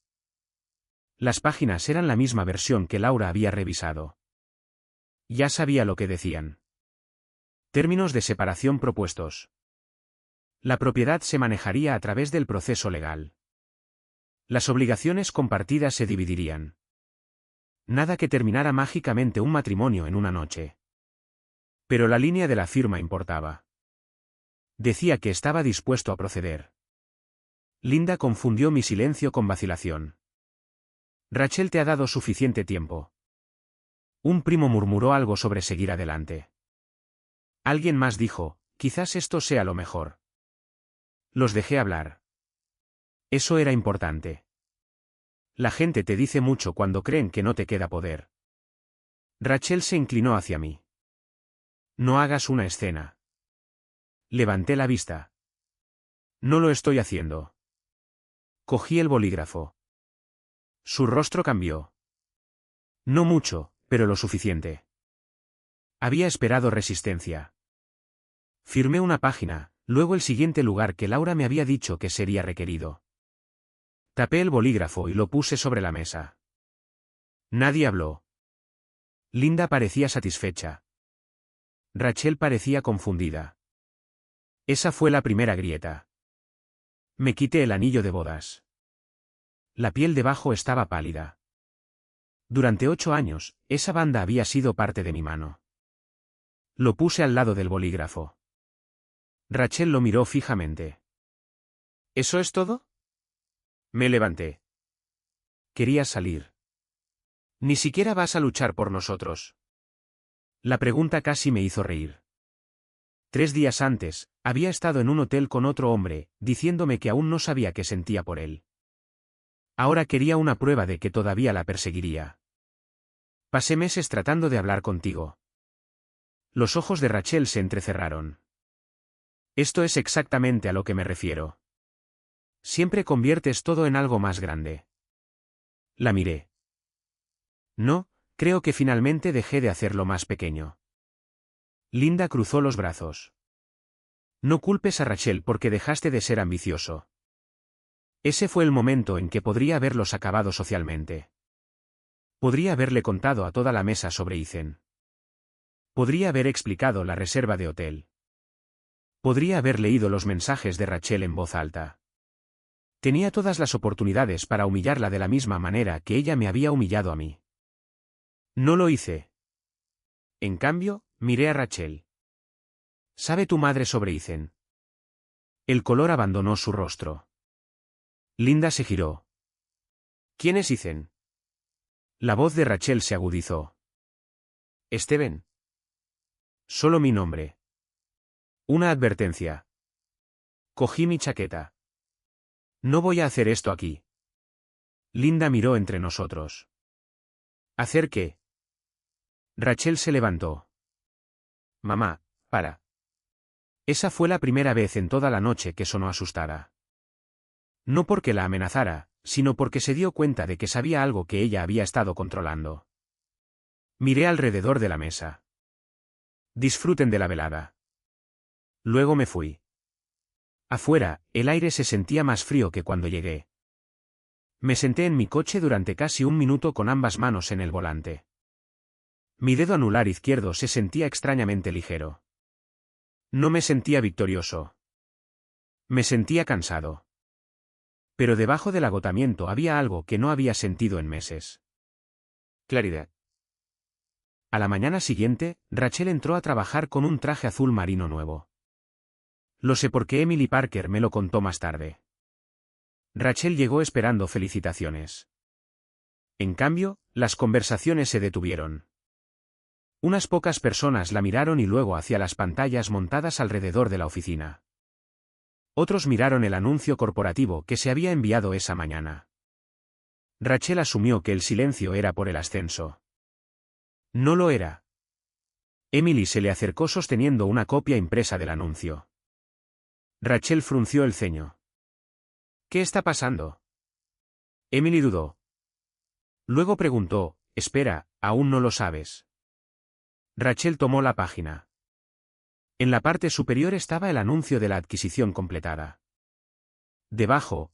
Las páginas eran la misma versión que Laura había revisado. Ya sabía lo que decían. Términos de separación propuestos. La propiedad se manejaría a través del proceso legal. Las obligaciones compartidas se dividirían. Nada que terminara mágicamente un matrimonio en una noche. Pero la línea de la firma importaba. Decía que estaba dispuesto a proceder. Linda confundió mi silencio con vacilación. Rachel te ha dado suficiente tiempo. Un primo murmuró algo sobre seguir adelante. Alguien más dijo, quizás esto sea lo mejor. Los dejé hablar. Eso era importante. La gente te dice mucho cuando creen que no te queda poder. Rachel se inclinó hacia mí. No hagas una escena. Levanté la vista. No lo estoy haciendo. Cogí el bolígrafo. Su rostro cambió. No mucho, pero lo suficiente. Había esperado resistencia. Firmé una página, luego el siguiente lugar que Laura me había dicho que sería requerido. Tapé el bolígrafo y lo puse sobre la mesa. Nadie habló. Linda parecía satisfecha. Rachel parecía confundida. Esa fue la primera grieta. Me quité el anillo de bodas. La piel debajo estaba pálida. Durante 8 años, esa banda había sido parte de mi mano. Lo puse al lado del bolígrafo. Rachel lo miró fijamente. ¿Eso es todo? Me levanté. Querías salir. Ni siquiera vas a luchar por nosotros. La pregunta casi me hizo reír. 3 días antes, había estado en un hotel con otro hombre, diciéndome que aún no sabía qué sentía por él. Ahora quería una prueba de que todavía la perseguiría. Pasé meses tratando de hablar contigo. Los ojos de Rachel se entrecerraron. Esto es exactamente a lo que me refiero. Siempre conviertes todo en algo más grande. La miré. No, creo que finalmente dejé de hacerlo más pequeño. Linda cruzó los brazos. No culpes a Rachel porque dejaste de ser ambicioso. Ese fue el momento en que podría haberlos acabado socialmente. Podría haberle contado a toda la mesa sobre Ethan. Podría haber explicado la reserva de hotel. Podría haber leído los mensajes de Rachel en voz alta. Tenía todas las oportunidades para humillarla de la misma manera que ella me había humillado a mí. No lo hice. En cambio, miré a Rachel. ¿Sabe tu madre sobre Ethan? El color abandonó su rostro. Linda se giró. ¿Quién es Ethan? La voz de Rachel se agudizó. Steven. Solo mi nombre. Una advertencia. Cogí mi chaqueta. No voy a hacer esto aquí. Linda miró entre nosotros. ¿Hacer qué? Rachel se levantó. Mamá, para. Esa fue la primera vez en toda la noche que sonó asustada. No porque la amenazara, sino porque se dio cuenta de que sabía algo que ella había estado controlando. Miré alrededor de la mesa. Disfruten de la velada. Luego me fui. Afuera, el aire se sentía más frío que cuando llegué. Me senté en mi coche durante casi un minuto con ambas manos en el volante. Mi dedo anular izquierdo se sentía extrañamente ligero. No me sentía victorioso. Me sentía cansado. Pero debajo del agotamiento había algo que no había sentido en meses. Claridad. A la mañana siguiente, Rachel entró a trabajar con un traje azul marino nuevo. Lo sé porque Emily Parker me lo contó más tarde. Rachel llegó esperando felicitaciones. En cambio, las conversaciones se detuvieron. Unas pocas personas la miraron y luego hacia las pantallas montadas alrededor de la oficina. Otros miraron el anuncio corporativo que se había enviado esa mañana. Rachel asumió que el silencio era por el ascenso. No lo era. Emily se le acercó sosteniendo una copia impresa del anuncio. Rachel frunció el ceño. ¿Qué está pasando? Emily dudó. Luego preguntó, espera, ¿aún no lo sabes? Rachel tomó la página. En la parte superior estaba el anuncio de la adquisición completada. Debajo,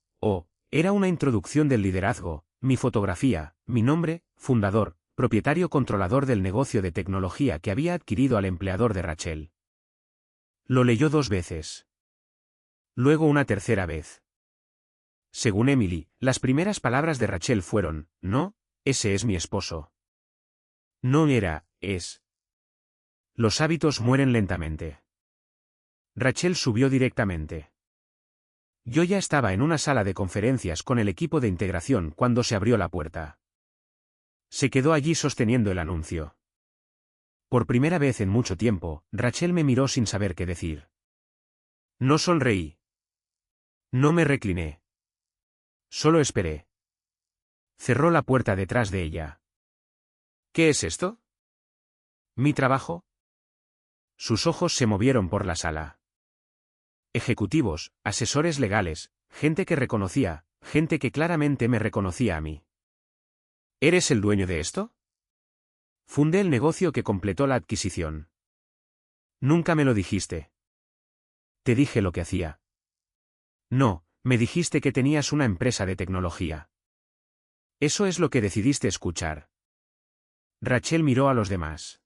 era una introducción del liderazgo, mi fotografía, mi nombre, fundador, propietario controlador del negocio de tecnología que había adquirido al empleador de Rachel. Lo leyó 2 veces. Luego una tercera vez. Según Emily, las primeras palabras de Rachel fueron, no, ese es mi esposo. No era, es. Los hábitos mueren lentamente. Rachel subió directamente. Yo ya estaba en una sala de conferencias con el equipo de integración cuando se abrió la puerta. Se quedó allí sosteniendo el anuncio. Por primera vez en mucho tiempo, Rachel me miró sin saber qué decir. No sonreí. No me recliné. Solo esperé. Cerró la puerta detrás de ella. ¿Qué es esto? ¿Mi trabajo? Sus ojos se movieron por la sala. Ejecutivos, asesores legales, gente que reconocía, gente que claramente me reconocía a mí. ¿Eres el dueño de esto? Fundé el negocio que completó la adquisición. Nunca me lo dijiste. Te dije lo que hacía. No, me dijiste que tenías una empresa de tecnología. Eso es lo que decidiste escuchar. Rachel miró a los demás.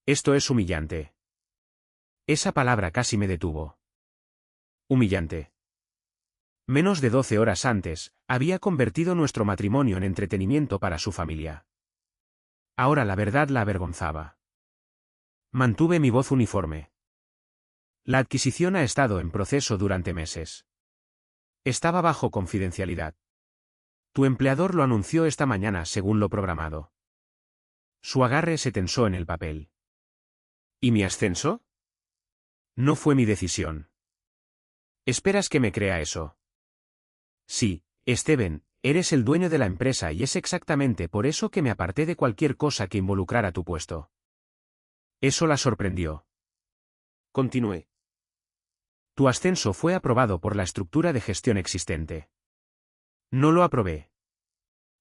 Esto es humillante. Esa palabra casi me detuvo. Humillante. Menos de 12 horas antes, había convertido nuestro matrimonio en entretenimiento para su familia. Ahora la verdad la avergonzaba. Mantuve mi voz uniforme. La adquisición ha estado en proceso durante meses. Estaba bajo confidencialidad. Tu empleador lo anunció esta mañana según lo programado. Su agarre se tensó en el papel. ¿Y mi ascenso? No fue mi decisión. ¿Esperas que me crea eso? Sí, Steven, eres el dueño de la empresa y es exactamente por eso que me aparté de cualquier cosa que involucrara tu puesto. Eso la sorprendió. Continué. Tu ascenso fue aprobado por la estructura de gestión existente. No lo aprobé.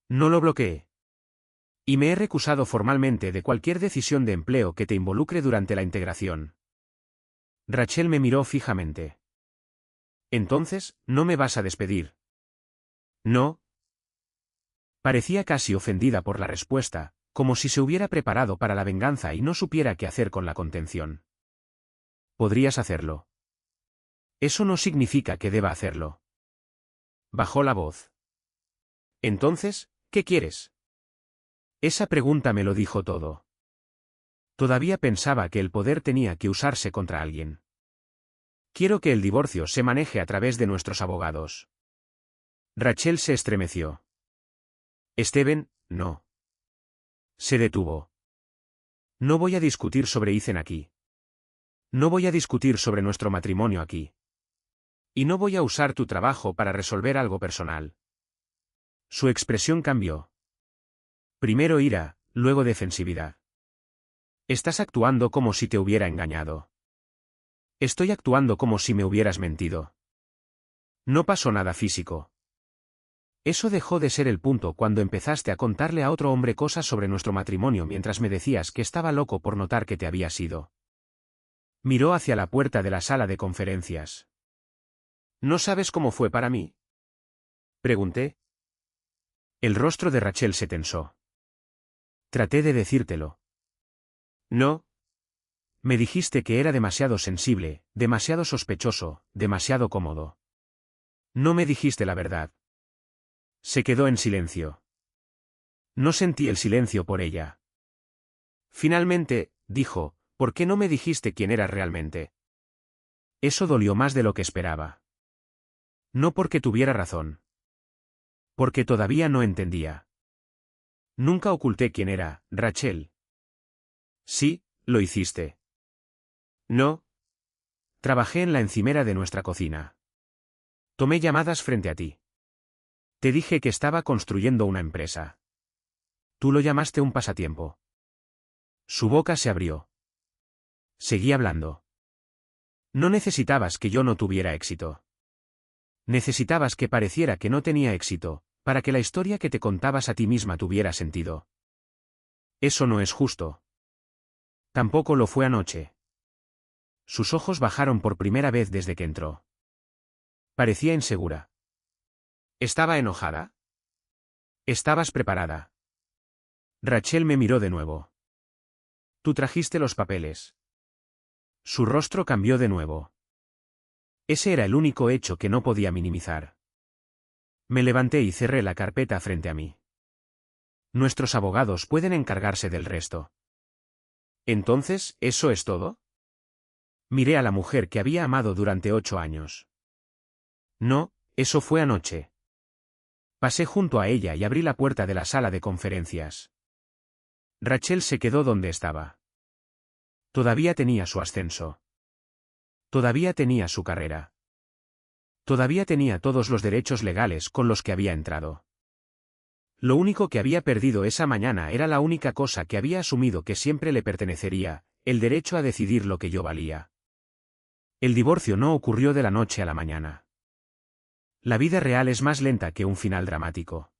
No lo bloqueé. Y me he recusado formalmente de cualquier decisión de empleo que te involucre durante la integración. Rachel me miró fijamente. Entonces, ¿no me vas a despedir? No. Parecía casi ofendida por la respuesta, como si se hubiera preparado para la venganza y no supiera qué hacer con la contención. Podrías hacerlo. Eso no significa que deba hacerlo. Bajó la voz. Entonces, ¿qué quieres? Esa pregunta me lo dijo todo. Todavía pensaba que el poder tenía que usarse contra alguien. Quiero que el divorcio se maneje a través de nuestros abogados. Rachel se estremeció. Steven, no. Se detuvo. No voy a discutir sobre Ethan aquí. No voy a discutir sobre nuestro matrimonio aquí. Y no voy a usar tu trabajo para resolver algo personal. Su expresión cambió. Primero ira, luego defensividad. Estás actuando como si te hubiera engañado. Estoy actuando como si me hubieras mentido. No pasó nada físico. Eso dejó de ser el punto cuando empezaste a contarle a otro hombre cosas sobre nuestro matrimonio mientras me decías que estaba loco por notar que te habías ido. Miró hacia la puerta de la sala de conferencias. ¿No sabes cómo fue para mí? Pregunté. El rostro de Rachel se tensó. Traté de decírtelo. No. Me dijiste que era demasiado sensible, demasiado sospechoso, demasiado cómodo. No me dijiste la verdad. Se quedó en silencio. No sentí el silencio por ella. Finalmente, dijo, ¿por qué no me dijiste quién eras realmente? Eso dolió más de lo que esperaba. No porque tuviera razón. Porque todavía no entendía. Nunca oculté quién era, Rachel. Sí, lo hiciste. No. Trabajé en la encimera de nuestra cocina. Tomé llamadas frente a ti. Te dije que estaba construyendo una empresa. Tú lo llamaste un pasatiempo. Su boca se abrió. Seguí hablando. No necesitabas que yo no tuviera éxito. Necesitabas que pareciera que no tenía éxito, para que la historia que te contabas a ti misma tuviera sentido. Eso no es justo. Tampoco lo fue anoche. Sus ojos bajaron por primera vez desde que entró. Parecía insegura. ¿Estaba enojada? ¿Estabas preparada? Rachel me miró de nuevo. Tú trajiste los papeles. Su rostro cambió de nuevo. Ese era el único hecho que no podía minimizar. Me levanté y cerré la carpeta frente a mí. Nuestros abogados pueden encargarse del resto. Entonces, ¿eso es todo? Miré a la mujer que había amado durante 8 años. No, eso fue anoche. Pasé junto a ella y abrí la puerta de la sala de conferencias. Rachel se quedó donde estaba. Todavía tenía su ascenso. Todavía tenía su carrera. Todavía tenía todos los derechos legales con los que había entrado. Lo único que había perdido esa mañana era la única cosa que había asumido que siempre le pertenecería, el derecho a decidir lo que yo valía. El divorcio no ocurrió de la noche a la mañana. La vida real es más lenta que un final dramático.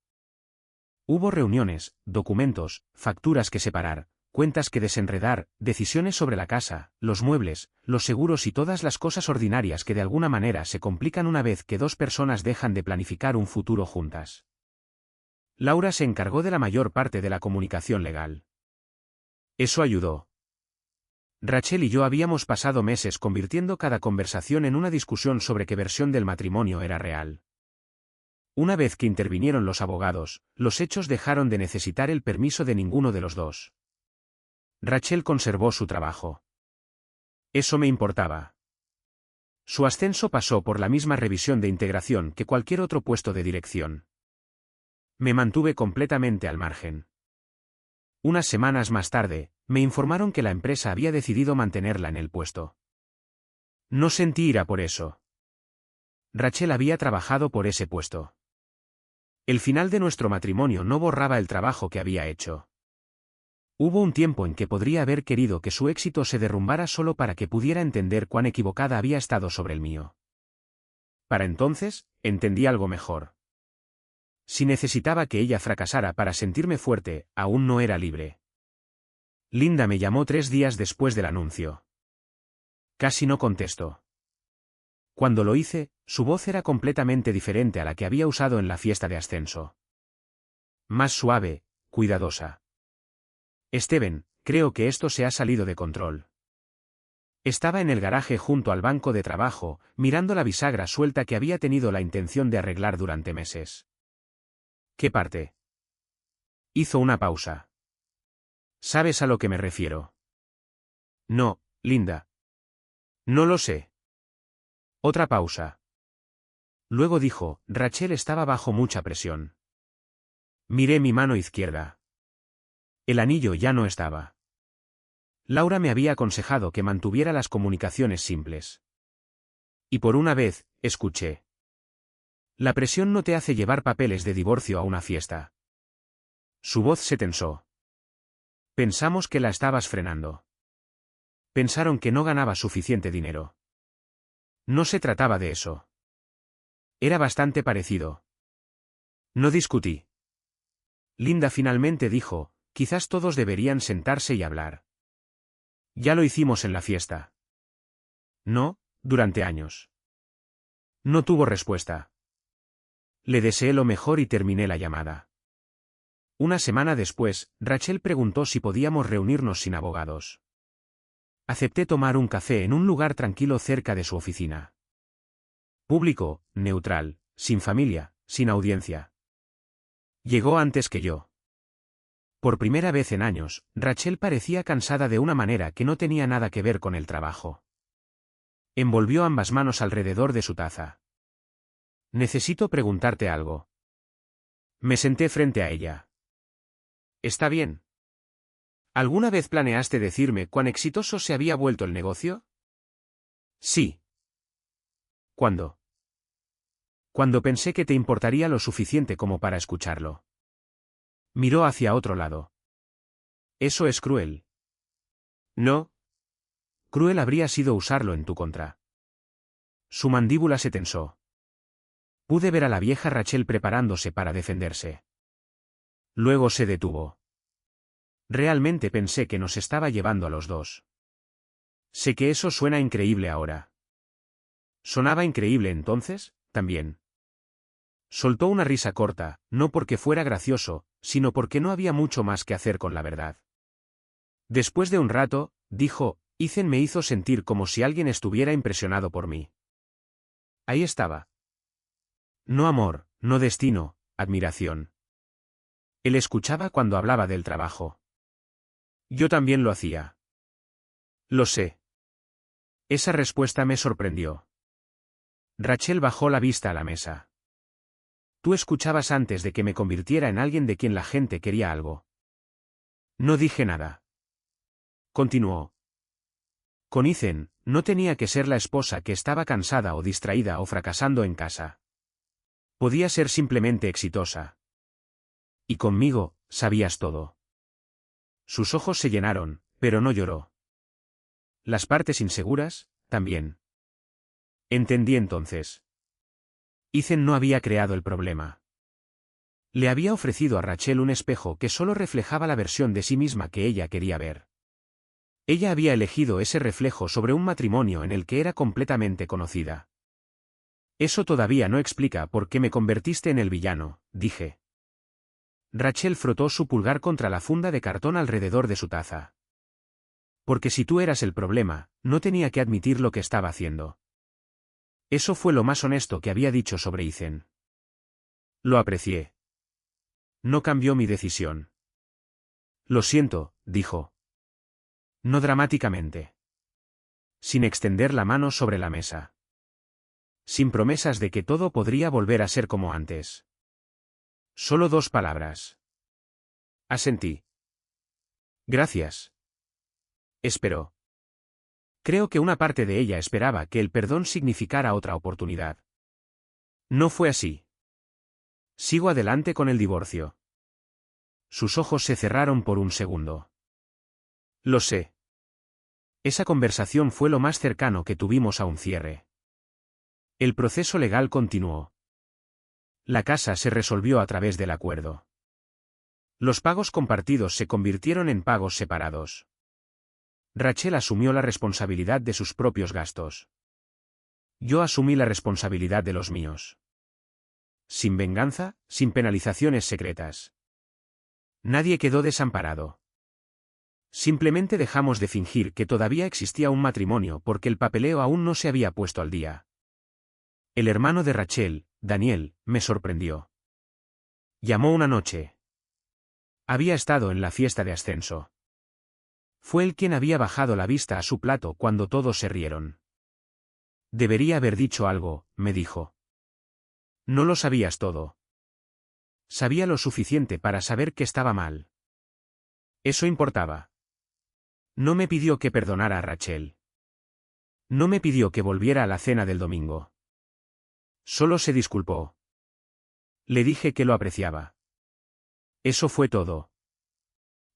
Hubo reuniones, documentos, facturas que separar, cuentas que desenredar, decisiones sobre la casa, los muebles, los seguros y todas las cosas ordinarias que de alguna manera se complican una vez que dos personas dejan de planificar un futuro juntas. Laura se encargó de la mayor parte de la comunicación legal. Eso ayudó. Rachel y yo habíamos pasado meses convirtiendo cada conversación en una discusión sobre qué versión del matrimonio era real. Una vez que intervinieron los abogados, los hechos dejaron de necesitar el permiso de ninguno de los dos. Rachel conservó su trabajo. Eso me importaba. Su ascenso pasó por la misma revisión de integración que cualquier otro puesto de dirección. Me mantuve completamente al margen. Unas semanas más tarde, me informaron que la empresa había decidido mantenerla en el puesto. No sentí ira por eso. Rachel había trabajado por ese puesto. El final de nuestro matrimonio no borraba el trabajo que había hecho. Hubo un tiempo en que podría haber querido que su éxito se derrumbara solo para que pudiera entender cuán equivocada había estado sobre el mío. Para entonces, entendí algo mejor. Si necesitaba que ella fracasara para sentirme fuerte, aún no era libre. Linda me llamó 3 días después del anuncio. Casi no contestó. Cuando lo hice, su voz era completamente diferente a la que había usado en la fiesta de ascenso. Más suave, cuidadosa. Steven, creo que esto se ha salido de control. Estaba en el garaje junto al banco de trabajo, mirando la bisagra suelta que había tenido la intención de arreglar durante meses. ¿Qué parte? Hizo una pausa. ¿Sabes a lo que me refiero? No, Linda. No lo sé. Otra pausa. Luego dijo, Rachel estaba bajo mucha presión. Miré mi mano izquierda. El anillo ya no estaba. Laura me había aconsejado que mantuviera las comunicaciones simples. Y por una vez, escuché. La presión no te hace llevar papeles de divorcio a una fiesta. Su voz se tensó. Pensamos que la estabas frenando. Pensaron que no ganaba suficiente dinero. No se trataba de eso. Era bastante parecido. No discutí. Linda finalmente dijo, quizás todos deberían sentarse y hablar. Ya lo hicimos en la fiesta. No, durante años. No tuvo respuesta. Le deseé lo mejor y terminé la llamada. Una semana después, Rachel preguntó si podíamos reunirnos sin abogados. Acepté tomar un café en un lugar tranquilo cerca de su oficina. Público, neutral, sin familia, sin audiencia. Llegó antes que yo. Por primera vez en años, Rachel parecía cansada de una manera que no tenía nada que ver con el trabajo. Envolvió ambas manos alrededor de su taza. Necesito preguntarte algo. Me senté frente a ella. ¿Está bien? ¿Alguna vez planeaste decirme cuán exitoso se había vuelto el negocio? Sí. ¿Cuándo? Cuando pensé que te importaría lo suficiente como para escucharlo. Miró hacia otro lado. Eso es cruel. No. Cruel habría sido usarlo en tu contra. Su mandíbula se tensó. Pude ver a la vieja Rachel preparándose para defenderse. Luego se detuvo. Realmente pensé que nos estaba llevando a los dos. Sé que eso suena increíble ahora. ¿Sonaba increíble entonces? También. Soltó una risa corta, no porque fuera gracioso, sino porque no había mucho más que hacer con la verdad. Después de un rato, dijo, Ethan me hizo sentir como si alguien estuviera impresionado por mí. Ahí estaba. No amor, no destino, admiración. Él escuchaba cuando hablaba del trabajo. Yo también lo hacía. Lo sé. Esa respuesta me sorprendió. Rachel bajó la vista a la mesa. Tú escuchabas antes de que me convirtiera en alguien de quien la gente quería algo. No dije nada. Continuó. Con Ethan, no tenía que ser la esposa que estaba cansada o distraída o fracasando en casa. Podía ser simplemente exitosa. Y conmigo, sabías todo. Sus ojos se llenaron, pero no lloró. Las partes inseguras, también. Entendí entonces. Ethan no había creado el problema. Le había ofrecido a Rachel un espejo que solo reflejaba la versión de sí misma que ella quería ver. Ella había elegido ese reflejo sobre un matrimonio en el que era completamente conocida. Eso todavía no explica por qué me convertiste en el villano, dije. Rachel frotó su pulgar contra la funda de cartón alrededor de su taza. Porque si tú eras el problema, no tenía que admitir lo que estaba haciendo. Eso fue lo más honesto que había dicho sobre Ethan. Lo aprecié. No cambió mi decisión. Lo siento, dijo. No dramáticamente. Sin extender la mano sobre la mesa. Sin promesas de que todo podría volver a ser como antes. Solo 2 palabras. Asentí. Gracias. Esperó. Creo que una parte de ella esperaba que el perdón significara otra oportunidad. No fue así. Sigo adelante con el divorcio. Sus ojos se cerraron por un segundo. Lo sé. Esa conversación fue lo más cercano que tuvimos a un cierre. El proceso legal continuó. La casa se resolvió a través del acuerdo. Los pagos compartidos se convirtieron en pagos separados. Rachel asumió la responsabilidad de sus propios gastos. Yo asumí la responsabilidad de los míos. Sin venganza, sin penalizaciones secretas. Nadie quedó desamparado. Simplemente dejamos de fingir que todavía existía un matrimonio porque el papeleo aún no se había puesto al día. El hermano de Rachel, Daniel, me sorprendió. Llamó una noche. Había estado en la fiesta de ascenso. Fue él quien había bajado la vista a su plato cuando todos se rieron. Debería haber dicho algo, me dijo. No lo sabías todo. Sabía lo suficiente para saber que estaba mal. Eso importaba. No me pidió que perdonara a Rachel. No me pidió que volviera a la cena del domingo. Solo se disculpó. Le dije que lo apreciaba. Eso fue todo.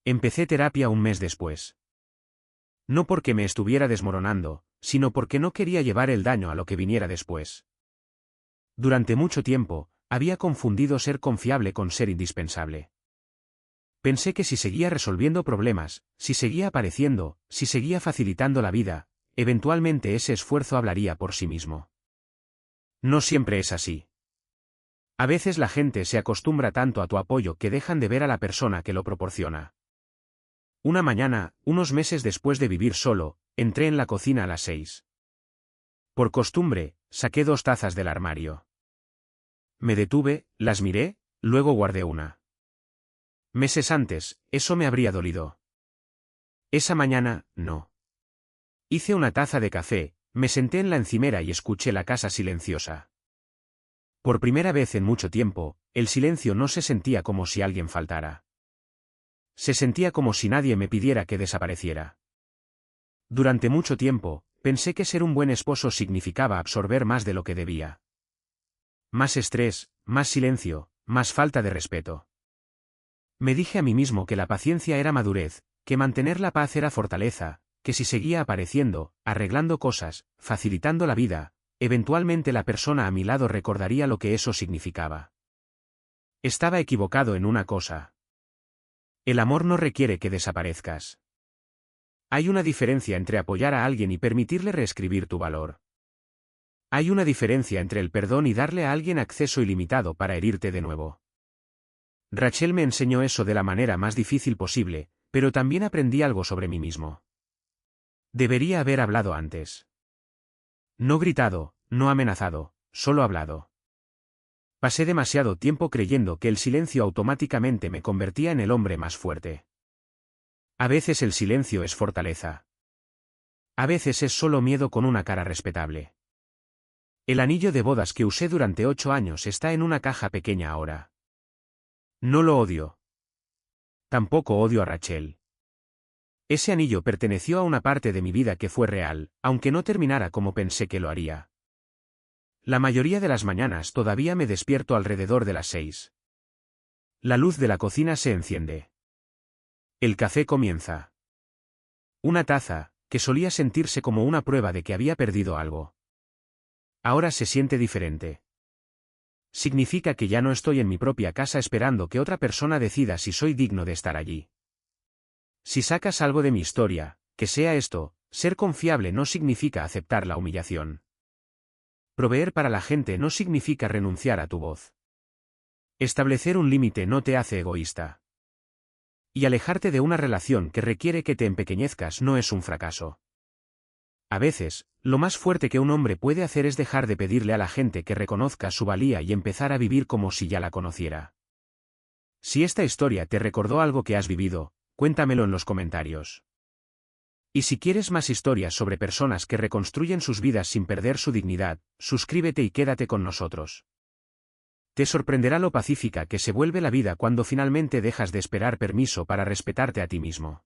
Empecé terapia un mes después. No porque me estuviera desmoronando, sino porque no quería llevar el daño a lo que viniera después. Durante mucho tiempo, había confundido ser confiable con ser indispensable. Pensé que si seguía resolviendo problemas, si seguía apareciendo, si seguía facilitando la vida, eventualmente ese esfuerzo hablaría por sí mismo. No siempre es así. A veces la gente se acostumbra tanto a tu apoyo que dejan de ver a la persona que lo proporciona. Una mañana, unos meses después de vivir solo, entré en la cocina a las 6. Por costumbre, saqué 2 tazas del armario. Me detuve, las miré, luego guardé una. Meses antes, eso me habría dolido. Esa mañana, no. Hice una taza de café, me senté en la encimera y escuché la casa silenciosa. Por primera vez en mucho tiempo, el silencio no se sentía como si alguien faltara. Se sentía como si nadie me pidiera que desapareciera. Durante mucho tiempo, pensé que ser un buen esposo significaba absorber más de lo que debía. Más estrés, más silencio, más falta de respeto. Me dije a mí mismo que la paciencia era madurez, que mantener la paz era fortaleza, que si seguía apareciendo, arreglando cosas, facilitando la vida, eventualmente la persona a mi lado recordaría lo que eso significaba. Estaba equivocado en una cosa. El amor no requiere que desaparezcas. Hay una diferencia entre apoyar a alguien y permitirle reescribir tu valor. Hay una diferencia entre el perdón y darle a alguien acceso ilimitado para herirte de nuevo. Rachel me enseñó eso de la manera más difícil posible, pero también aprendí algo sobre mí mismo. Debería haber hablado antes. No gritado, no amenazado, solo hablado. Pasé demasiado tiempo creyendo que el silencio automáticamente me convertía en el hombre más fuerte. A veces el silencio es fortaleza. A veces es solo miedo con una cara respetable. El anillo de bodas que usé durante 8 años está en una caja pequeña ahora. No lo odio. Tampoco odio a Rachel. Ese anillo perteneció a una parte de mi vida que fue real, aunque no terminara como pensé que lo haría. La mayoría de las mañanas todavía me despierto alrededor de las 6. La luz de la cocina se enciende. El café comienza. Una taza, que solía sentirse como una prueba de que había perdido algo. Ahora se siente diferente. Significa que ya no estoy en mi propia casa esperando que otra persona decida si soy digno de estar allí. Si sacas algo de mi historia, que sea esto, ser confiable no significa aceptar la humillación. Proveer para la gente no significa renunciar a tu voz. Establecer un límite no te hace egoísta. Y alejarte de una relación que requiere que te empequeñezcas no es un fracaso. A veces, lo más fuerte que un hombre puede hacer es dejar de pedirle a la gente que reconozca su valía y empezar a vivir como si ya la conociera. Si esta historia te recordó algo que has vivido, cuéntamelo en los comentarios. Y si quieres más historias sobre personas que reconstruyen sus vidas sin perder su dignidad, suscríbete y quédate con nosotros. Te sorprenderá lo pacífica que se vuelve la vida cuando finalmente dejas de esperar permiso para respetarte a ti mismo.